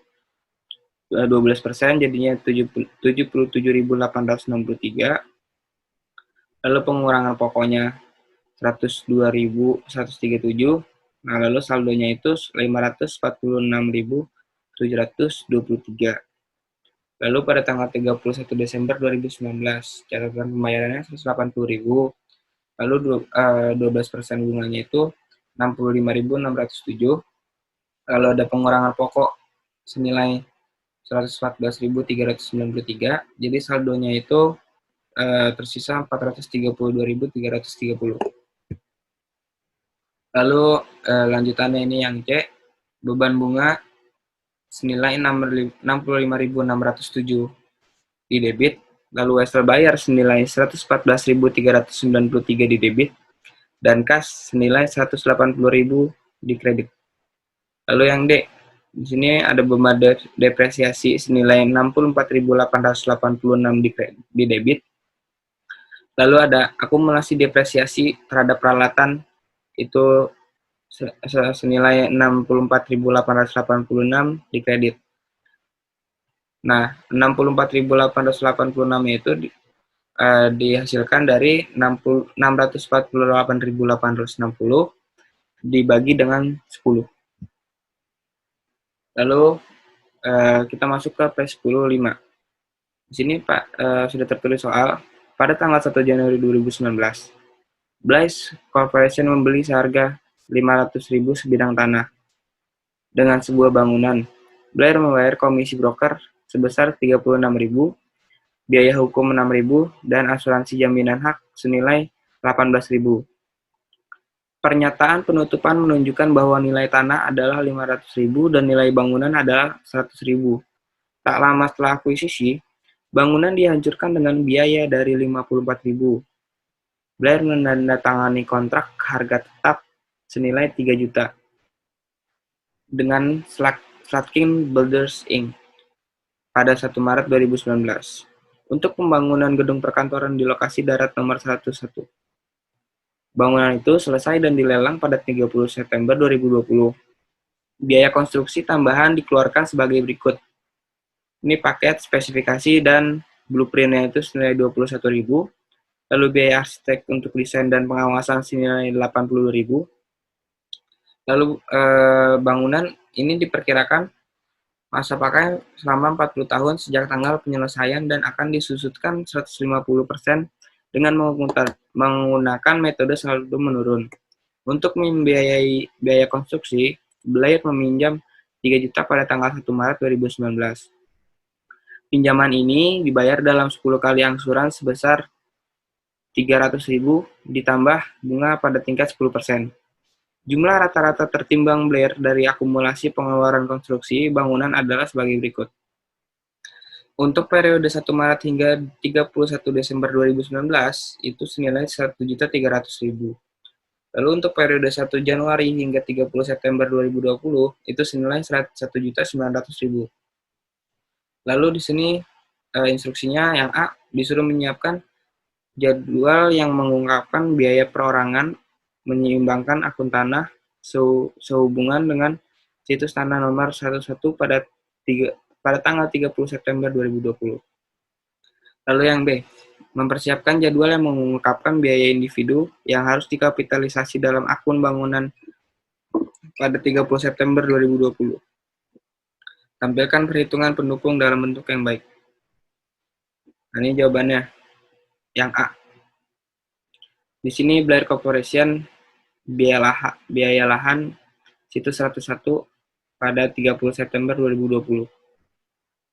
12%, jadinya 77.863. Lalu pengurangan pokoknya 102.137. Nah, lalu saldonya itu 546.723. Lalu pada tanggal 31 Desember 2019, catatan pembayarannya 180.000. Lalu 12% bunganya itu 65.607. Lalu ada pengurangan pokok senilai 114.393. Jadi saldonya itu tersisa 432.330. Lalu lanjutannya ini yang C, beban bunga senilai 65.607 di debit, lalu wesel bayar senilai 114.393 di debit, dan kas senilai 180.000 di kredit. Lalu yang D, di sini ada beban depresiasi senilai 64.886 di debit. Lalu ada akumulasi depresiasi terhadap peralatan itu senilai 64.886 di kredit. Nah, 64.886 itu dihasilkan dari 648.860 dibagi dengan 10. Lalu kita masuk ke P10.5. Di sini Pak sudah tertulis soal pada tanggal 1 Januari 2019, Blaze Corporation membeli seharga 500.000 sebidang tanah dengan sebuah bangunan. Blair membayar komisi broker sebesar 36.000, biaya hukum 6.000, dan asuransi jaminan hak senilai 18.000. Pernyataan penutupan menunjukkan bahwa nilai tanah adalah 500.000 dan nilai bangunan adalah 100.000. Tak lama setelah akuisisi, bangunan dihancurkan dengan biaya dari 54.000. Blair menandatangani kontrak harga tetap senilai 3 juta dengan Slatkin Builders Inc. pada 1 Maret 2019 untuk pembangunan gedung perkantoran di lokasi darat nomor 11. Bangunan itu selesai dan dilelang pada 30 September 2020. Biaya konstruksi tambahan dikeluarkan sebagai berikut. Ini paket, spesifikasi, dan blueprint-nya itu senilai 21.000. Lalu biaya arsitek untuk desain dan pengawasan senilai 80.000. Lalu bangunan ini diperkirakan masa pakai selama 40 tahun sejak tanggal penyelesaian dan akan disusutkan 150% dengan menggunakan metode saldo menurun. Untuk membiayai biaya konstruksi, Blair meminjam 3 juta pada tanggal 1 Maret 2019. Pinjaman ini dibayar dalam 10 kali angsuran sebesar 300.000 ditambah bunga pada tingkat 10%. Jumlah rata-rata tertimbang Blair dari akumulasi pengeluaran konstruksi bangunan adalah sebagai berikut. Untuk periode 1 Maret hingga 31 Desember 2019, itu senilai 1.300.000. Lalu untuk periode 1 Januari hingga 30 September 2020, itu senilai 1.900.000. Lalu di sini instruksinya yang A, disuruh menyiapkan jadwal yang mengungkapkan biaya perorangan menyeimbangkan akun tanah sehubungan dengan situs tanah nomor 11 pada tanggal 30 September 2020. Lalu yang B, mempersiapkan jadwal yang mengungkapkan biaya individu yang harus dikapitalisasi dalam akun bangunan pada 30 September 2020. Tampilkan perhitungan pendukung dalam bentuk yang baik. Nah, ini jawabannya. Yang A. Di sini Blair Corporation biaya lahan situs 101 pada 30 September 2020.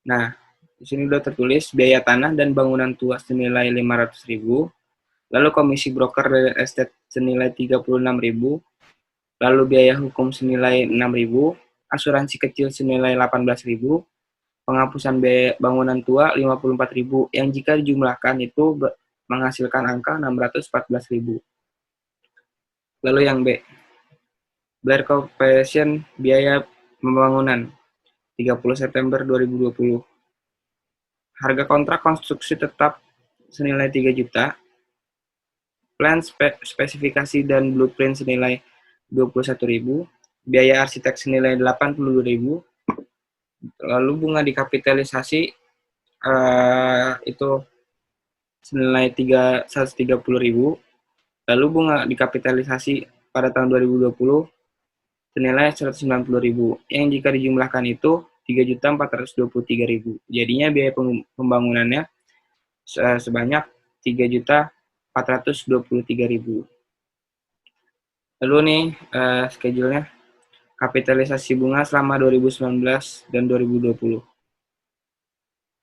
Nah, di sini sudah tertulis biaya tanah dan bangunan tua senilai 500.000, lalu komisi broker real estate senilai 36.000, lalu biaya hukum senilai 6.000, asuransi kecil senilai 18.000, penghapusan biaya bangunan tua 54.000 yang jika dijumlahkan itu menghasilkan angka 614.000. Lalu yang B, Blair Corporation biaya pembangunan 30 September 2020. Harga kontrak konstruksi tetap senilai 3 juta. Plan spesifikasi dan blueprint senilai 21.000. Biaya arsitek senilai 80.000. Lalu bunga dikapitalisasi itu senilai 130.000. Lalu bunga dikapitalisasi pada tahun 2020 senilai 190.000. Yang jika dijumlahkan itu 3.423.000. Jadinya biaya pembangunannya sebanyak 3.423.000. Lalu nih schedule-nya. Kapitalisasi bunga selama 2019 dan 2020.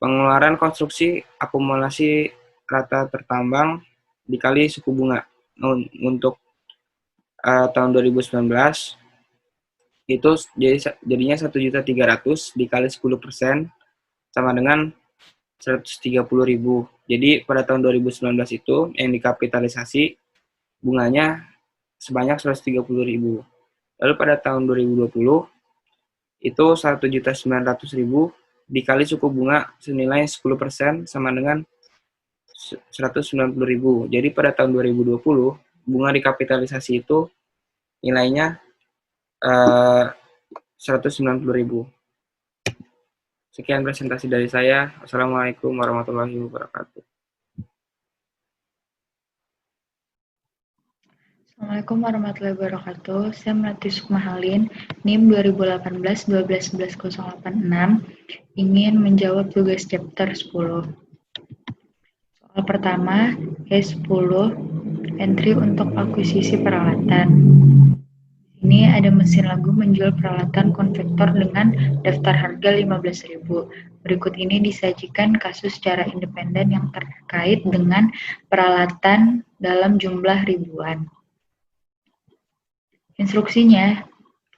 Pengeluaran konstruksi akumulasi rata tertambang dikali suku bunga. Untuk tahun 2019 itu jadinya 1.300.000 dikali 10% sama dengan 130.000. Jadi pada tahun 2019 itu yang dikapitalisasi bunganya sebanyak 130.000. Lalu pada tahun 2020 itu 1.900.000 dikali suku bunga senilai 10% sama dengan 190.000. Jadi pada tahun 2020 bunga dikapitalisasi itu nilainya 190.000. Sekian presentasi dari saya. Assalamualaikum warahmatullahi wabarakatuh. Assalamualaikum warahmatullahi wabarakatuh. Saya Melati Sukmahalin, NIM 2018-12-11-086, ingin menjawab tugas chapter 10. Soal pertama, E10, entry untuk akuisisi peralatan. Ini ada mesin lagu menjual peralatan konvektor dengan daftar harga 15.000. Berikut ini disajikan kasus secara independen yang terkait dengan peralatan dalam jumlah ribuan. Instruksinya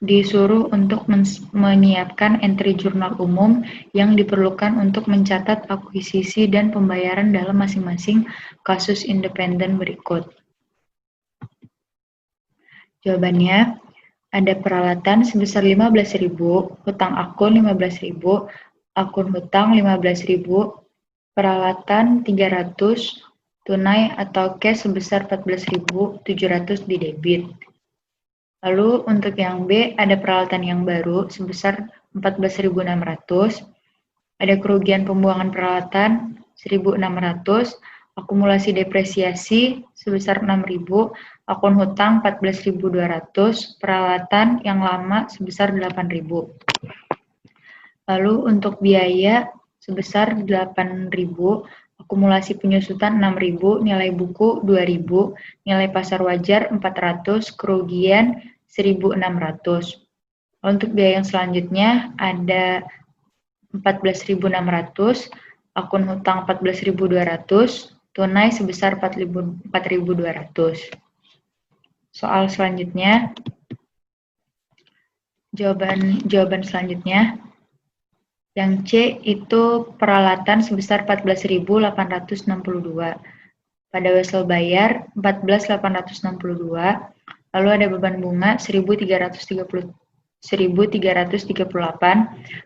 disuruh untuk menyiapkan entry jurnal umum yang diperlukan untuk mencatat akuisisi dan pembayaran dalam masing-masing kasus independen berikut. Jawabannya, ada peralatan sebesar 15.000, hutang akun 15.000, akun hutang 15.000, peralatan 300, tunai atau cash sebesar 14.700 di debit. Lalu untuk yang B, ada peralatan yang baru sebesar 14.600, ada kerugian pembuangan peralatan 1.600, akumulasi depresiasi sebesar 6.000, akun hutang 14.200, peralatan yang lama sebesar 8.000. Lalu untuk biaya sebesar 8.000, akumulasi penyusutan 6.000, nilai buku 2.000, nilai pasar wajar 400, kerugian 1.600. Untuk biaya yang selanjutnya ada 14.600, akun hutang 14.200, tunai sebesar 4.200. Soal selanjutnya, jawaban selanjutnya, yang C itu peralatan sebesar 14.862. Pada wesel bayar 14.862, lalu ada beban bunga 1.338,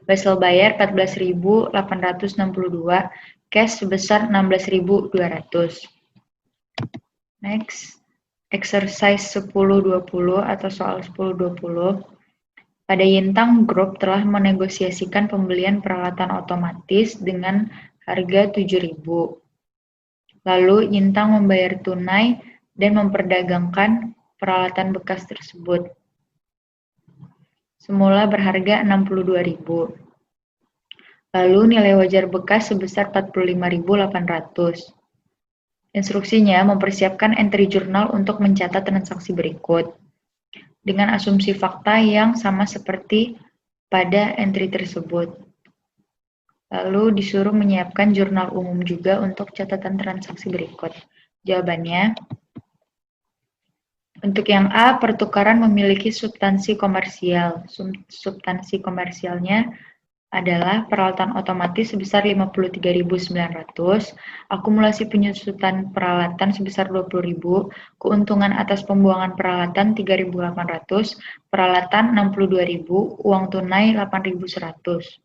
wesel bayar 14.862, cash sebesar 16.200. Next, exercise 10-20 atau soal 10-20. Pada Yintang Group telah menegosiasikan pembelian peralatan otomatis dengan harga 7.000. Lalu Yintang membayar tunai dan memperdagangkan peralatan bekas tersebut. Semula berharga 62.000. Lalu nilai wajar bekas sebesar 45.800. Instruksinya mempersiapkan entry jurnal untuk mencatat transaksi berikut dengan asumsi fakta yang sama seperti pada entry tersebut. Lalu disuruh menyiapkan jurnal umum juga untuk catatan transaksi berikut. Jawabannya, untuk yang A, pertukaran memiliki substansi komersial. Substansi komersialnya adalah peralatan otomatis sebesar 53.900, akumulasi penyusutan peralatan sebesar 20.000, keuntungan atas pembuangan peralatan 3.800, peralatan 62.000, uang tunai 8.100.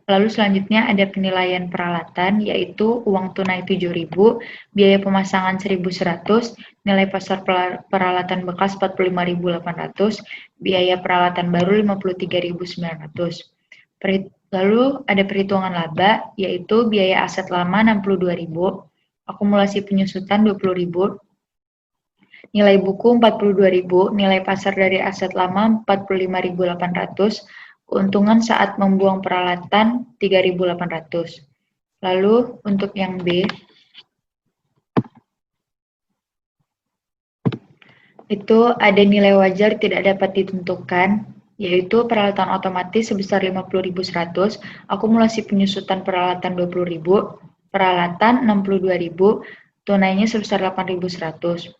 Lalu selanjutnya ada penilaian peralatan, yaitu uang tunai 7.000, biaya pemasangan 1.100, nilai pasar peralatan bekas 45.800, biaya peralatan baru 53.900. Lalu ada perhitungan laba, yaitu biaya aset lama 62.000, akumulasi penyusutan 20.000, nilai buku 42.000, nilai pasar dari aset lama 45.800, keuntungan saat membuang peralatan 3.800. Lalu untuk yang B, itu ada nilai wajar tidak dapat ditentukan, yaitu peralatan otomatis sebesar 50.100, akumulasi penyusutan peralatan 20.000, peralatan 62.000, tunainya sebesar 8.100.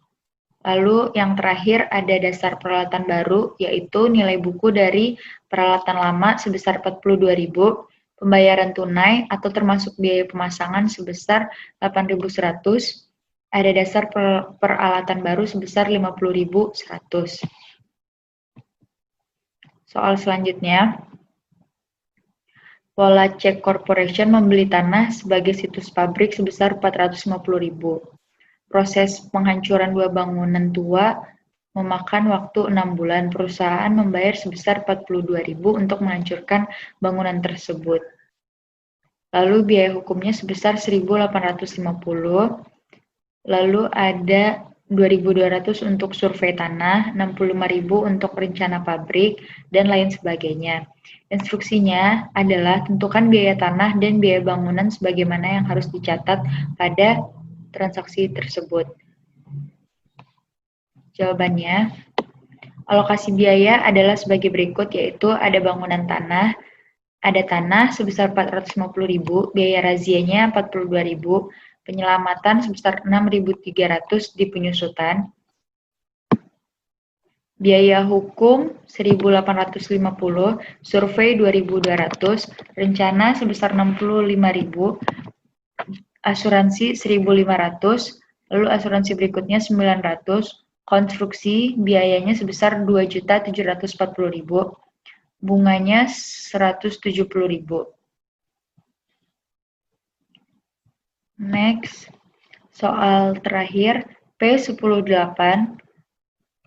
Lalu yang terakhir ada dasar peralatan baru, yaitu nilai buku dari peralatan lama sebesar 42.000, pembayaran tunai atau termasuk biaya pemasangan sebesar 8.100, ada dasar peralatan baru sebesar 50.100. Soal selanjutnya, Polacek Corporation membeli tanah sebagai situs pabrik sebesar 450.000. Proses penghancuran 2 bangunan tua memakan waktu 6 bulan. Perusahaan membayar sebesar 42.000 untuk menghancurkan bangunan tersebut. Lalu biaya hukumnya sebesar 1.850. Lalu ada 2.200 untuk survei tanah, 65.000 untuk rencana pabrik, dan lain sebagainya. Instruksinya adalah tentukan biaya tanah dan biaya bangunan sebagaimana yang harus dicatat pada transaksi tersebut. Jawabannya, alokasi biaya adalah sebagai berikut, yaitu ada bangunan tanah, ada tanah sebesar 450.000, biaya razianya 42.000, penyelamatan sebesar 6.300 di penyusutan, biaya hukum 1.850, survei 2.200, rencana sebesar 65.000, asuransi 1.500, lalu asuransi berikutnya 900, konstruksi biayanya sebesar 2.740.000, bunganya 170.000. Next, soal terakhir P108.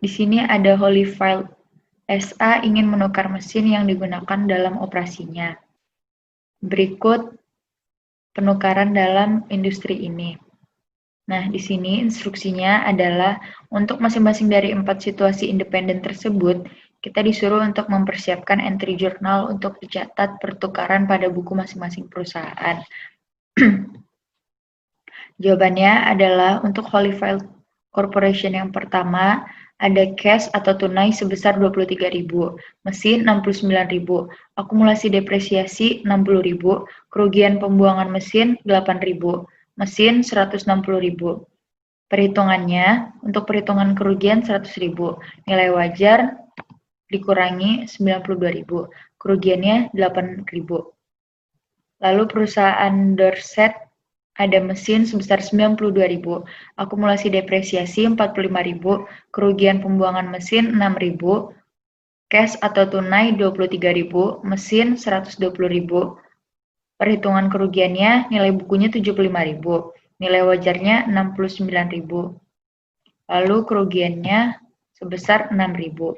Di sini ada Holyfield SA ingin menukar mesin yang digunakan dalam operasinya. Berikut penukaran dalam industri ini. Nah, di sini instruksinya adalah untuk masing-masing dari 4 situasi independen tersebut, kita disuruh untuk mempersiapkan entry jurnal untuk dicatat pertukaran pada buku masing-masing perusahaan. Jawabannya adalah untuk Holyfield Corporation yang pertama, ada cash atau tunai sebesar 23.000, mesin 69.000, akumulasi depresiasi 60.000, kerugian pembuangan mesin 8.000, mesin 160.000. Perhitungannya, untuk perhitungan kerugian 100.000, nilai wajar dikurangi 92.000, kerugiannya 8.000. Lalu perusahaan Dorset ada mesin sebesar 92.000, akumulasi depresiasi 45.000, kerugian pembuangan mesin 6.000, cash atau tunai 23.000, mesin 120.000. Perhitungan kerugiannya, nilai bukunya 75.000, nilai wajarnya 69.000. Lalu kerugiannya sebesar 6.000.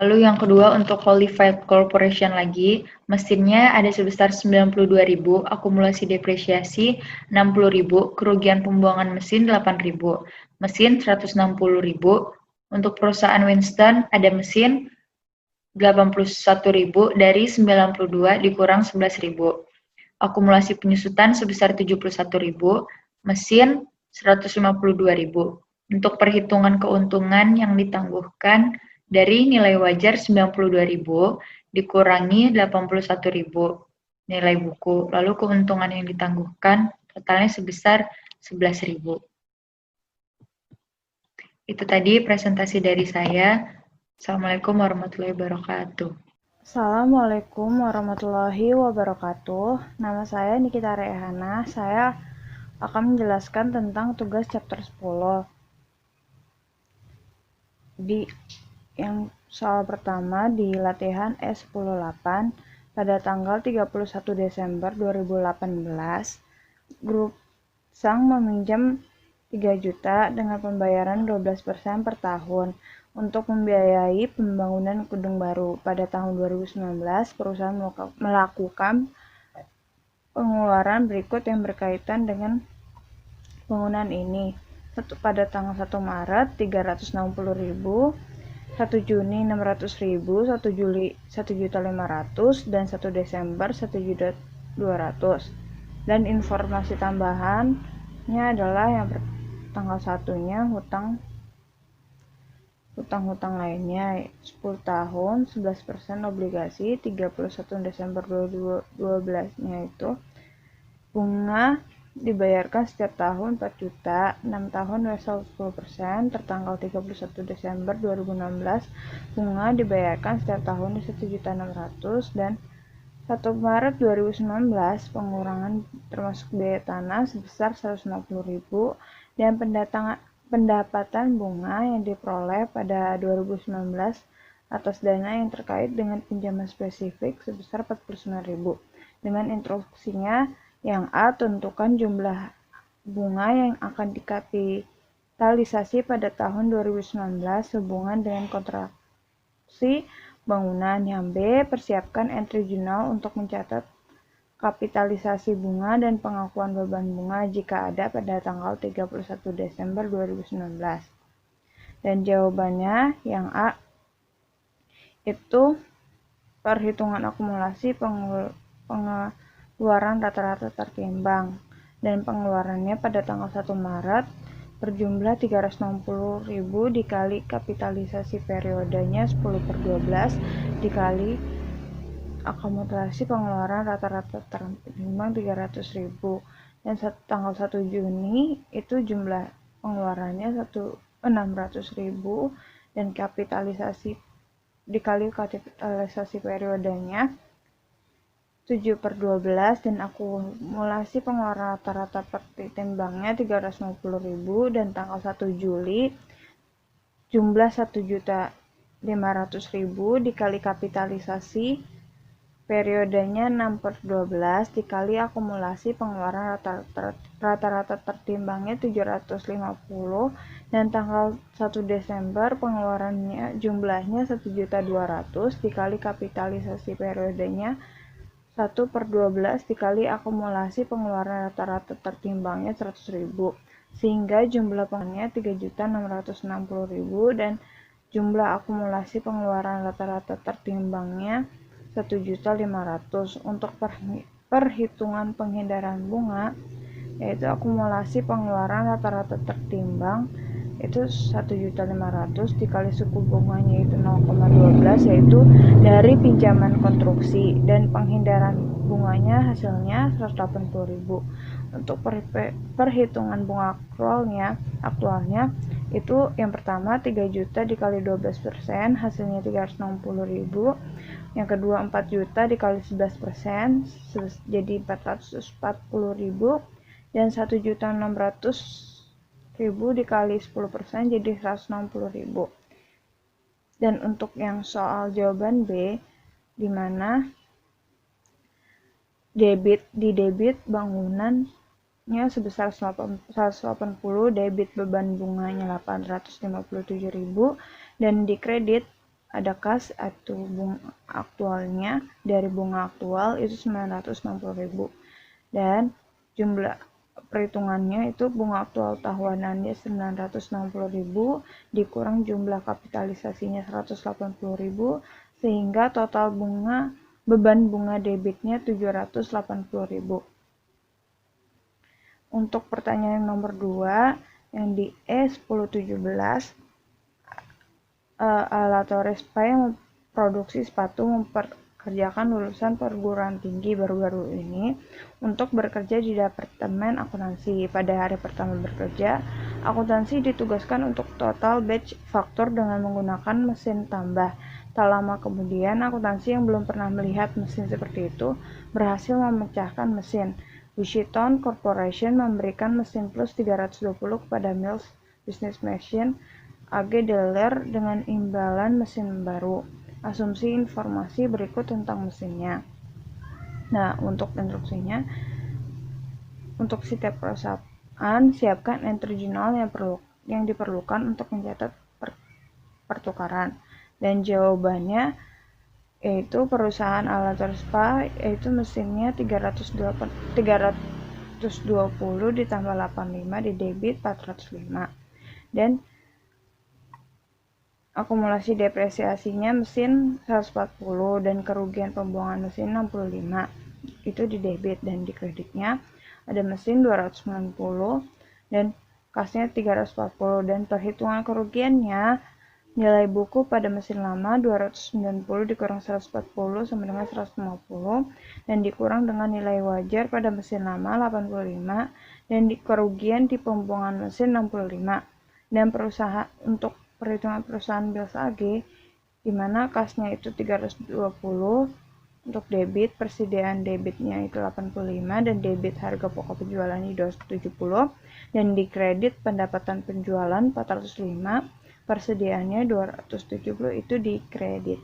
Lalu yang kedua untuk Holyfield Corporation lagi, mesinnya ada sebesar 92.000, akumulasi depresiasi 60.000, kerugian pembuangan mesin 8.000, mesin 160.000. Untuk perusahaan Winston ada mesin 81.000 dari 92 dikurang 11.000. Akumulasi penyusutan sebesar 71.000, mesin 152.000. Untuk perhitungan keuntungan yang ditangguhkan dari nilai wajar 92.000 dikurangi 81.000 nilai buku, lalu keuntungan yang ditangguhkan totalnya sebesar 11.000. Itu tadi presentasi dari saya. Assalamualaikum warahmatullahi wabarakatuh. Assalamualaikum warahmatullahi wabarakatuh. Nama saya Nikita Rehana. Saya akan menjelaskan tentang tugas chapter 10. Yang soal pertama di latihan S108 pada tanggal 31 Desember 2018, grup Sang meminjam 3 juta dengan pembayaran 12% per tahun untuk membiayai pembangunan gedung baru. Pada tahun 2019, perusahaan melakukan pengeluaran berikut yang berkaitan dengan bangunan ini. Pada tanggal 1 Maret 360.000, 1 Juni 600.000, 1 Juli 1.500.000, dan 1 Desember 1.200.000. Dan informasi tambahannya adalah yang tanggal 1-nya hutang hutang-hutang lainnya 10 tahun 11% obligasi 31 Desember 2012-nya itu bunga dibayarkan setiap tahun 4 juta, 6 tahun wesel 10%, tertanggal 31 Desember 2016, bunga dibayarkan setiap tahun 1.600.000 dan 1 Maret 2019 pengurangan termasuk biaya tanah sebesar 150.000 dan pendapatan bunga yang diperoleh pada 2019 atas dana yang terkait dengan pinjaman spesifik sebesar 49.000. Dengan instruksinya yang A, tentukan jumlah bunga yang akan dikapitalisasi pada tahun 2019 sehubungan dengan konstruksi bangunan. Yang B, persiapkan entry jurnal untuk mencatat kapitalisasi bunga dan pengakuan beban bunga jika ada pada tanggal 31 Desember 2019. Dan jawabannya yang A itu perhitungan akumulasi pengeluaran rata-rata tertimbang dan pengeluarannya pada tanggal 1 Maret berjumlah 360.000 dikali kapitalisasi periodenya 10/12 dikali akumulasi pengeluaran rata-rata tertimbang 300.000 dan tanggal 1 Juni itu jumlah pengeluarannya 600.000 dan kapitalisasi dikali kapitalisasi periodenya 7/12 dan akumulasi pengeluaran rata-rata tertimbangnya 350.000 dan tanggal 1 Juli jumlah 1.500.000 dikali kapitalisasi periodenya 6/12 dikali akumulasi pengeluaran rata-rata tertimbangnya 750 dan tanggal 1 Desember pengeluarannya jumlahnya 1.200.000 dikali kapitalisasi periodenya 1/12 dikali akumulasi pengeluaran rata-rata tertimbangnya 100.000 sehingga jumlah pengeluarannya 3.660.000 dan jumlah akumulasi pengeluaran rata-rata tertimbangnya 1.500.000. Untuk perhitungan penghindaran bunga yaitu akumulasi pengeluaran rata-rata tertimbang itu 1.500.000 dikali suku bunganya itu 0,12 yaitu dari pinjaman konstruksi dan penghindaran bunganya hasilnya 180.000. Untuk perhitungan bunga aktualnya itu yang pertama 3 juta dikali 12% hasilnya 360.000. Yang kedua 4 juta dikali 11% jadi 440.000 dan 1.600.000 dikali 10% jadi 160.000. Dan untuk yang soal jawaban B di mana debit bangunannya sebesar 180, debit beban bunganya 857.000 dan di kredit ada kas atau bunga aktualnya dari bunga aktual itu 960.000 dan jumlah perhitungannya itu bunga aktual tahunannya 960.000 dikurang jumlah kapitalisasinya 180.000 sehingga total beban bunga debitnya 780.000. Untuk pertanyaan nomor 2 yang di E1017 Alatorre Spa yang memproduksi sepatu memperkerjakan lulusan perguruan tinggi baru-baru ini untuk bekerja di departemen akuntansi. Pada hari pertama bekerja, akuntansi ditugaskan untuk total batch faktur dengan menggunakan mesin tambah. Tak lama kemudian, akuntansi yang belum pernah melihat mesin seperti itu berhasil memecahkan mesin. Washington Corporation memberikan mesin plus 320 kepada Mills Business Machine AG Delaware dengan imbalan mesin baru. Asumsi informasi berikut tentang mesinnya. Nah, untuk instruksinya, untuk setiap perusahaan siapkan entry jurnal yang diperlukan untuk mencatat pertukaran. Dan jawabannya yaitu perusahaan Alatorre Spa yaitu mesinnya 320 ditambah 85 di debit 405 dan akumulasi depresiasinya mesin 140 dan kerugian pembuangan mesin 65 itu di debit dan di kreditnya ada mesin 290 dan kasnya 340 dan perhitungan kerugiannya Nilai buku pada mesin lama 290 dikurang 140 sama dengan 150 dan dikurang dengan nilai wajar pada mesin lama 85 dan kerugian di pembuangan mesin 65. Dan untuk perhitungan perusahaan Bills AG di mana kasnya itu 320 untuk debit, persediaan debitnya itu 85 dan debit harga pokok penjualannya 270 dan di kredit pendapatan penjualan 405, persediaannya 270 itu di kredit.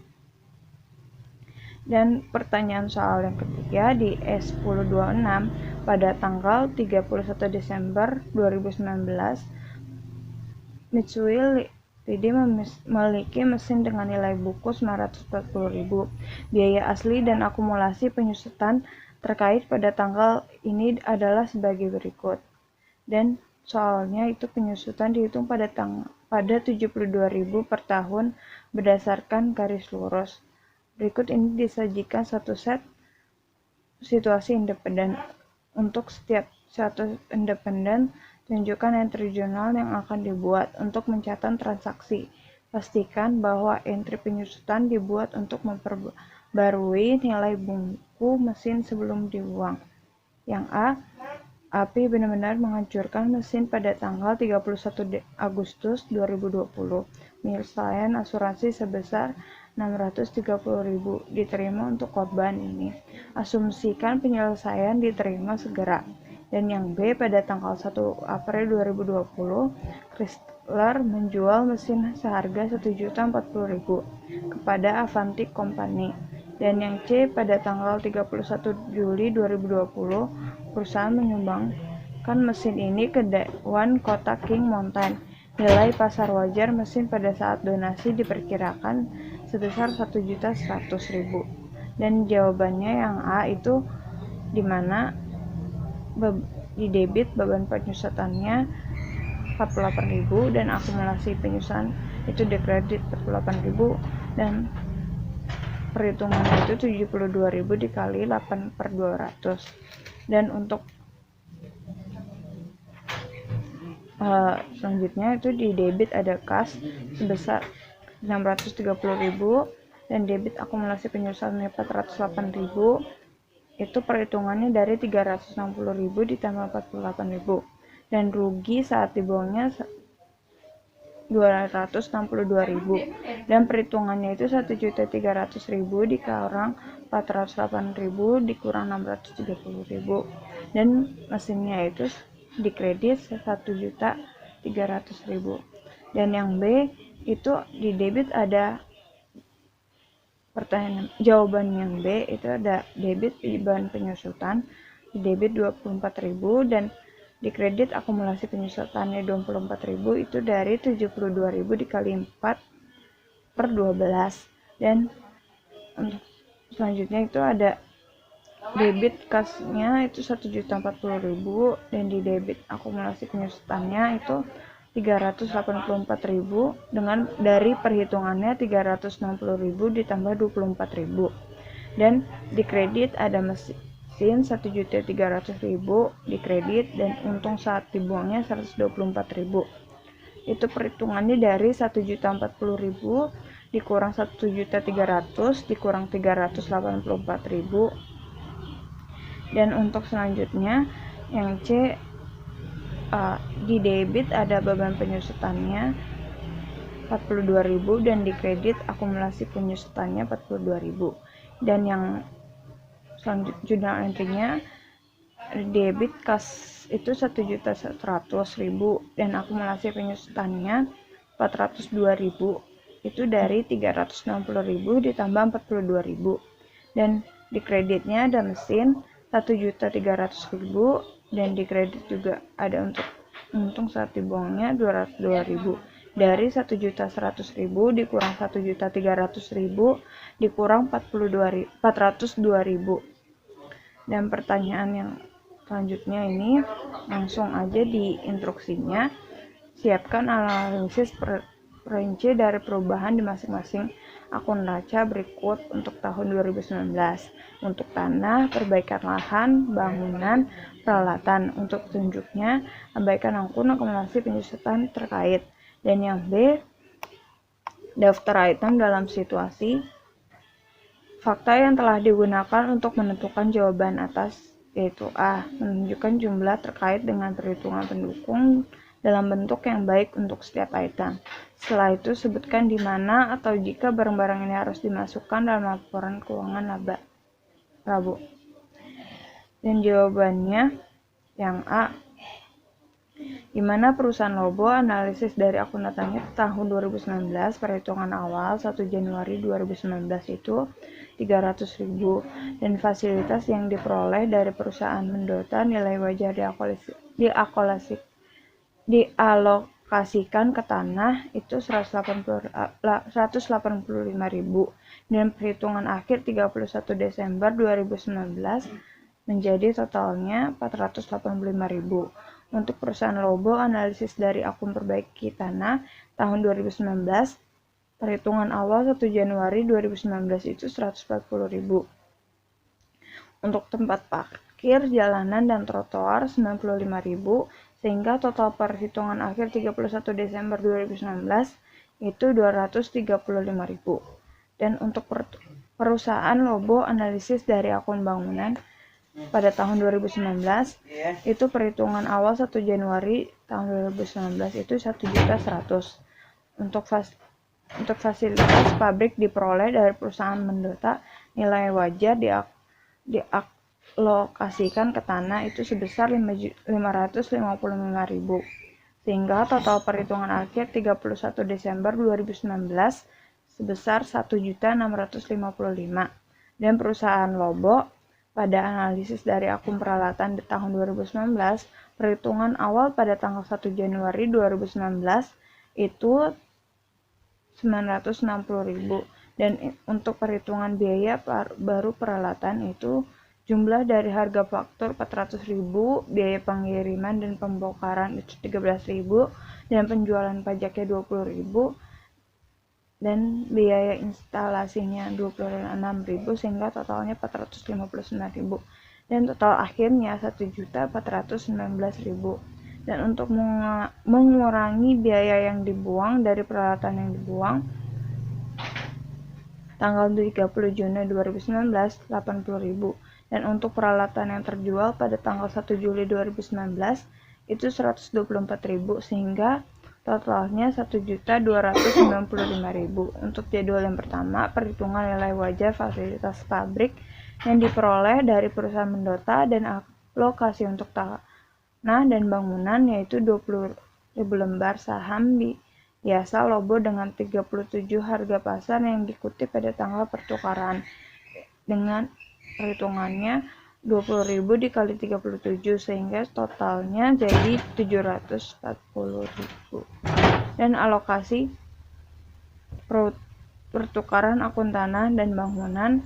Dan pertanyaan soal yang ketiga di S1026 pada tanggal 31 Desember 2019 Mitsui Ltd memiliki mesin dengan nilai buku 940.000. Biaya asli dan akumulasi penyusutan terkait pada tanggal ini adalah sebagai berikut. Dan soalnya itu penyusutan dihitung pada 72.000 per tahun berdasarkan garis lurus. Berikut ini disajikan satu set situasi independen. Untuk setiap satu independen, tunjukkan entry jurnal yang akan dibuat untuk mencatat transaksi. Pastikan bahwa entry penyusutan dibuat untuk memperbarui nilai buku mesin sebelum dibuang. Yang A, API benar-benar menghancurkan mesin pada tanggal 31 Agustus 2020. Penyelesaian asuransi sebesar 630.000 diterima untuk korban ini. Asumsikan penyelesaian diterima segera. Dan yang B, pada tanggal 1 April 2020, Chrysler menjual mesin seharga 1.040.000 kepada Avanti Company. Dan yang C, pada tanggal 31 Juli 2020, perusahaan menyumbangkan mesin ini ke Dewan Kota King Mountain. Nilai pasar wajar mesin pada saat donasi diperkirakan sebesar 1.100.000. Dan jawabannya yang A itu dimana di debit beban penyusutannya 48.000 dan akumulasi penyusutan itu di kredit 48.000 dan perhitungannya itu 72.000 dikali 8/200. Dan untuk selanjutnya itu di debit ada kas sebesar 630.000 dan debit akumulasi penyusutannya 408.000. Itu perhitungannya dari 360.000 ditambah 48.000 dan rugi saat dibuangnya 262.000 dan perhitungannya itu 1.300.000 dikurang 408.000 dikurang 630.000 dan mesinnya itu dikredit 1.300.000. Dan yang B itu di debit ada pertanyaan jawaban yang B itu ada debit beban penyusutan di debit 24.000 dan di kredit akumulasi penyusutannya 24.000 itu dari 72.000 dikali 4/12 dan untuk selanjutnya itu ada debit kasnya itu 1.040.000 dan di debit akumulasi penyusutannya itu 384.000 dengan dari perhitungannya 360.000 ditambah 24.000 dan di kredit ada mesin 1.300.000 di kredit dan untung saat dibuangnya 124.000. Itu perhitungannya dari 1.040.000 dikurang 1.300.000 dikurang 384.000. Dan untuk selanjutnya yang C di debit ada beban penyusutannya 42.000 dan di kredit akumulasi penyusutannya 42.000. Dan yang selanjutnya jurnal entry-nya debit kas itu 1.100.000 dan akumulasi penyusutannya 402.000 itu dari 360.000 ditambah 42.000 dan di kreditnya ada mesin 1.300.000 dan di kredit juga ada untuk untung saat dibuangnya 202.000 dari 1.100.000 dikurang 1.300.000 dikurang 402.000. Dan pertanyaan yang selanjutnya ini langsung aja di instruksinya, siapkan analisis perinci dari perubahan di masing-masing akun neraca berikut untuk tahun 2019 untuk tanah, perbaikan lahan, bangunan, peralatan. Untuk tunjuknya, abaikan akun akumulasi penyusutan terkait. Dan yang B, Daftar item dalam situasi fakta yang telah digunakan untuk menentukan jawaban atas, yaitu A. Menunjukkan jumlah terkait dengan perhitungan pendukung dalam bentuk yang baik untuk setiap item. Setelah itu, sebutkan di mana atau jika barang-barang ini harus dimasukkan dalam laporan keuangan laba Rabu. Dan jawabannya yang A. Di mana perusahaan Lobo analisis dari akun datanya tahun 2019, perhitungan awal 1 Januari 2019 itu 300.000 dan fasilitas yang diperoleh dari perusahaan Mendota nilai wajar dialokasikan ke tanah itu 185.000 dan perhitungan akhir 31 Desember 2019 menjadi totalnya 485.000. Untuk perusahaan Lobo, analisis dari akun perbaiki tanah tahun 2019, perhitungan awal 1 Januari 2019 itu 140.000. Untuk tempat parkir, jalanan, dan trotoar 95.000, sehingga total perhitungan akhir 31 Desember 2019 itu 235.000. Dan untuk perusahaan Lobo, analisis dari akun bangunan pada tahun 2019 itu perhitungan awal 1 Januari tahun 2019 itu 1.100.000. Untuk fasilitas pabrik diperoleh dari perusahaan Mendota nilai wajar dialokasikan ke tanah itu sebesar 555.000, sehingga total perhitungan akhir 31 Desember 2019 sebesar 1.655.000. Dan perusahaan Lobo pada analisis dari akun peralatan di tahun 2019, perhitungan awal pada tanggal 1 Januari 2019 itu 960.000. Dan untuk perhitungan biaya baru peralatan itu jumlah dari harga faktur 400.000, biaya pengiriman dan pembongkaran itu 13.000, dan penjualan pajaknya 20.000, dan biaya instalasinya 26.000, sehingga totalnya 459.000, dan total akhirnya 1.419.000. Dan untuk mengurangi biaya yang dibuang dari peralatan yang dibuang, tanggal 30 Juni 2019 80.000, dan untuk peralatan yang terjual pada tanggal 1 Juli 2019 itu 124.000, sehingga totalnya 1.295.000. Untuk jadwal yang pertama, perhitungan nilai wajar fasilitas pabrik yang diperoleh dari perusahaan Mendota dan alokasi untuk tanah dan bangunan yaitu 20.000 lembar saham biasa Lobo dengan 37 harga pasar yang dikutip pada tanggal pertukaran dengan perhitungannya 20.000 dikali 37, sehingga totalnya jadi 740.000. Dan alokasi pertukaran akun tanah dan bangunan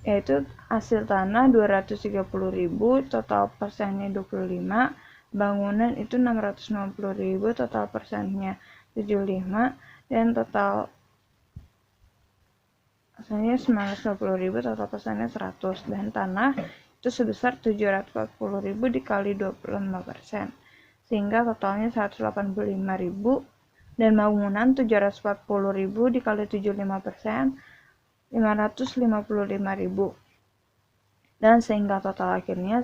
yaitu hasil tanah 230.000, total persennya 25, bangunan itu 690.000, total persennya 75, dan total persennya 920.000, total persennya 100, dan tanah itu sebesar 740.000 dikali 25%, sehingga totalnya 185.000, dan bangunan 740.000 dikali 75%, 555.000, dan sehingga total akhirnya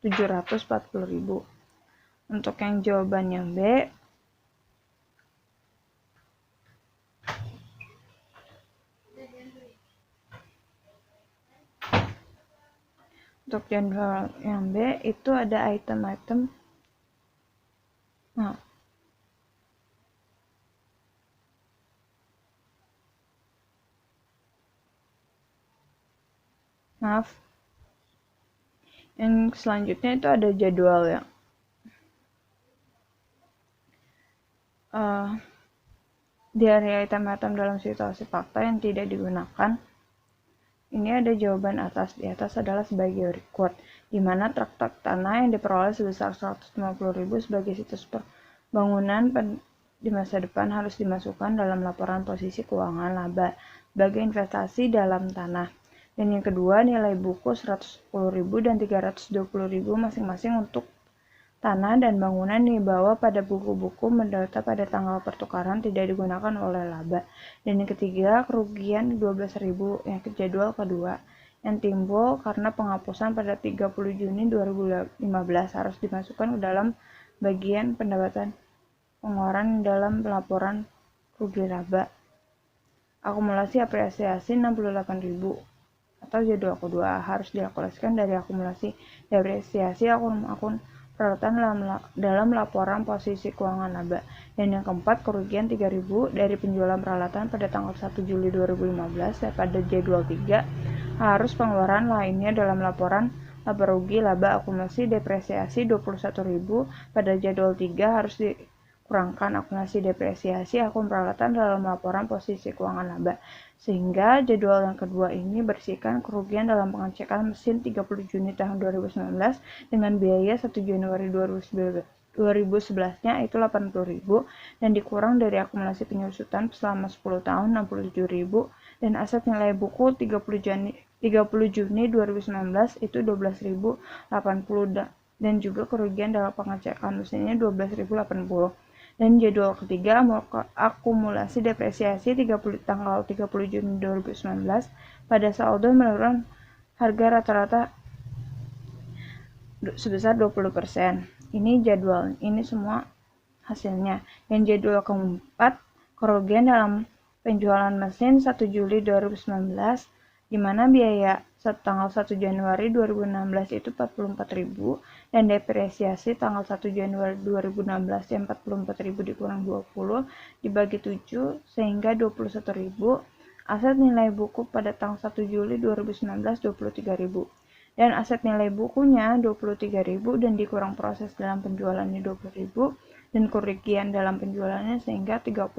740.000. Untuk yang jawaban yang B, untuk jadwal yang B itu ada item-item. Yang selanjutnya itu ada jadwal ya. Dari item-item dalam situasi fakta yang tidak digunakan. Ini ada jawaban atas. Di atas adalah sebagai record, di mana truk-truk tanah yang diperoleh sebesar 150.000 sebagai situs bangunan di masa depan harus dimasukkan dalam laporan posisi keuangan laba sebagai investasi dalam tanah. Dan yang kedua, nilai buku 110.000 dan 320.000 masing-masing untuk tanah dan bangunan dibawa pada buku-buku mendaftar pada tanggal pertukaran tidak digunakan oleh laba. Dan yang ketiga, kerugian 12.000 yang jadwal kedua yang timbul karena penghapusan pada 30 Juni 2015 harus dimasukkan ke dalam bagian pendapatan pengeluaran dalam laporan rugi laba. Akumulasi apresiasi 68.000 atau jadwal kedua harus diakumulasikan dari akumulasi depresiasi akun peralatan dalam laporan posisi keuangan laba. Dan yang keempat, kerugian 3.000 dari penjualan peralatan pada tanggal 1 Juli 2015 dan pada jadwal 3 harus pengeluaran lainnya dalam laporan laba rugi laba akumulasi depresiasi 21.000 pada jadwal 3 harus dikurangkan akumulasi depresiasi akun peralatan dalam laporan posisi keuangan laba. Sehingga jadwal yang kedua ini bersihkan kerugian dalam pengecekan mesin 30 Juni tahun 2019 dengan biaya 1 Januari 2011-nya itu 80.000 dan dikurang dari akumulasi penyusutan selama 10 tahun 67.000 dan aset nilai buku 30 Juni 2019 itu 12.080 dan juga kerugian dalam pengecekan mesinnya 12.080. Dan jadwal ketiga, akumulasi depresiasi tanggal 30 Juni 2019 pada saldo menurun harga rata-rata sebesar 20%. Ini jadwal, ini semua hasilnya. Dan jadwal keempat, kerugian dalam penjualan mesin 1 Juli 2019 di mana biaya tanggal 1 Januari 2016 itu 44.000 dan depresiasi tanggal 1 Januari 2016 yang 44.000 dikurang 20 dibagi 7 sehingga 21.000. Aset nilai buku pada tanggal 1 Juli 2019 23.000 dan aset nilai bukunya 23.000 dan dikurang proses dalam penjualannya 20.000 dan kerugian dalam penjualannya sehingga 30.000.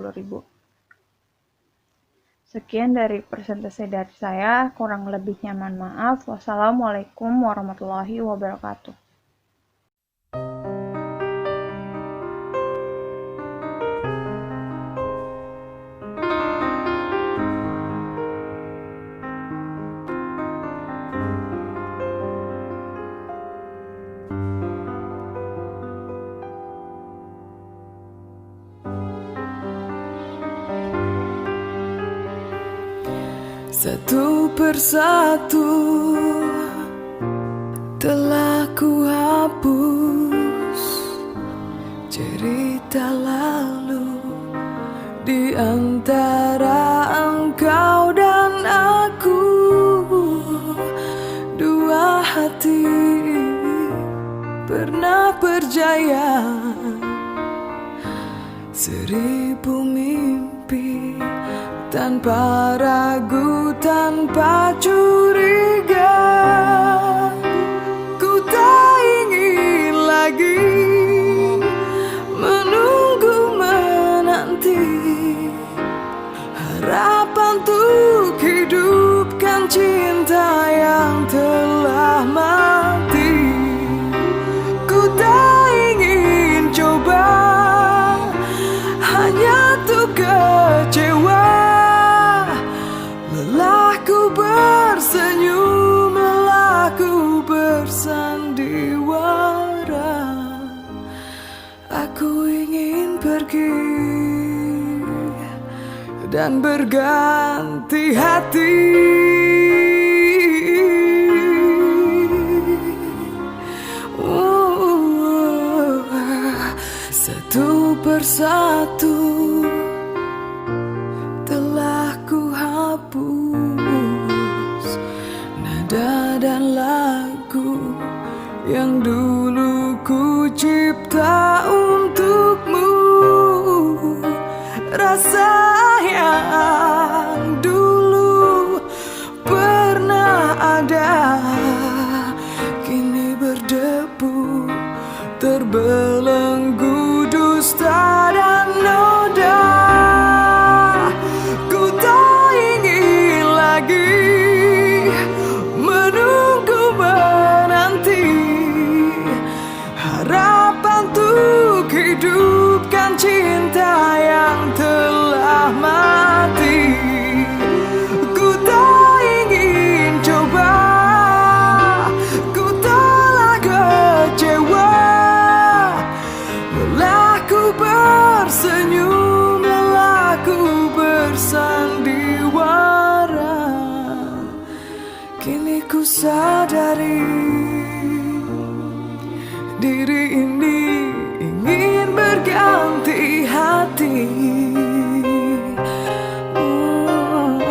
Sekian dari presentasi dari saya, kurang lebihnya mohon maaf. Wassalamualaikum warahmatullahi wabarakatuh. Satu persatu telah ku hapus cerita lalu di antara engkau dan aku. Dua hati pernah berjaya, 1000 mimpi tanpa ragu, tanpa curiga. Ku tak ingin lagi menunggu menanti harapan untuk hidupkan cinta yang telah mati. Ku tak ingin coba hanya untuk kecewa. Lelahku bersenyum, lelahku bersandiwara. Aku ingin pergi dan berganti hati. Satu persatu telah ku hapus nada dan lagu yang dulu ku cipta untukmu. Rasa yang dulu pernah ada kini berdebu, terbelenggu dusta dan noda. Ku tak ingin lagi menunggu menanti harapan untuk hidupkan cinta yang telah mati. Ku tak ingin coba, ku telah kecewa. sadari diri ini ingin berganti hati.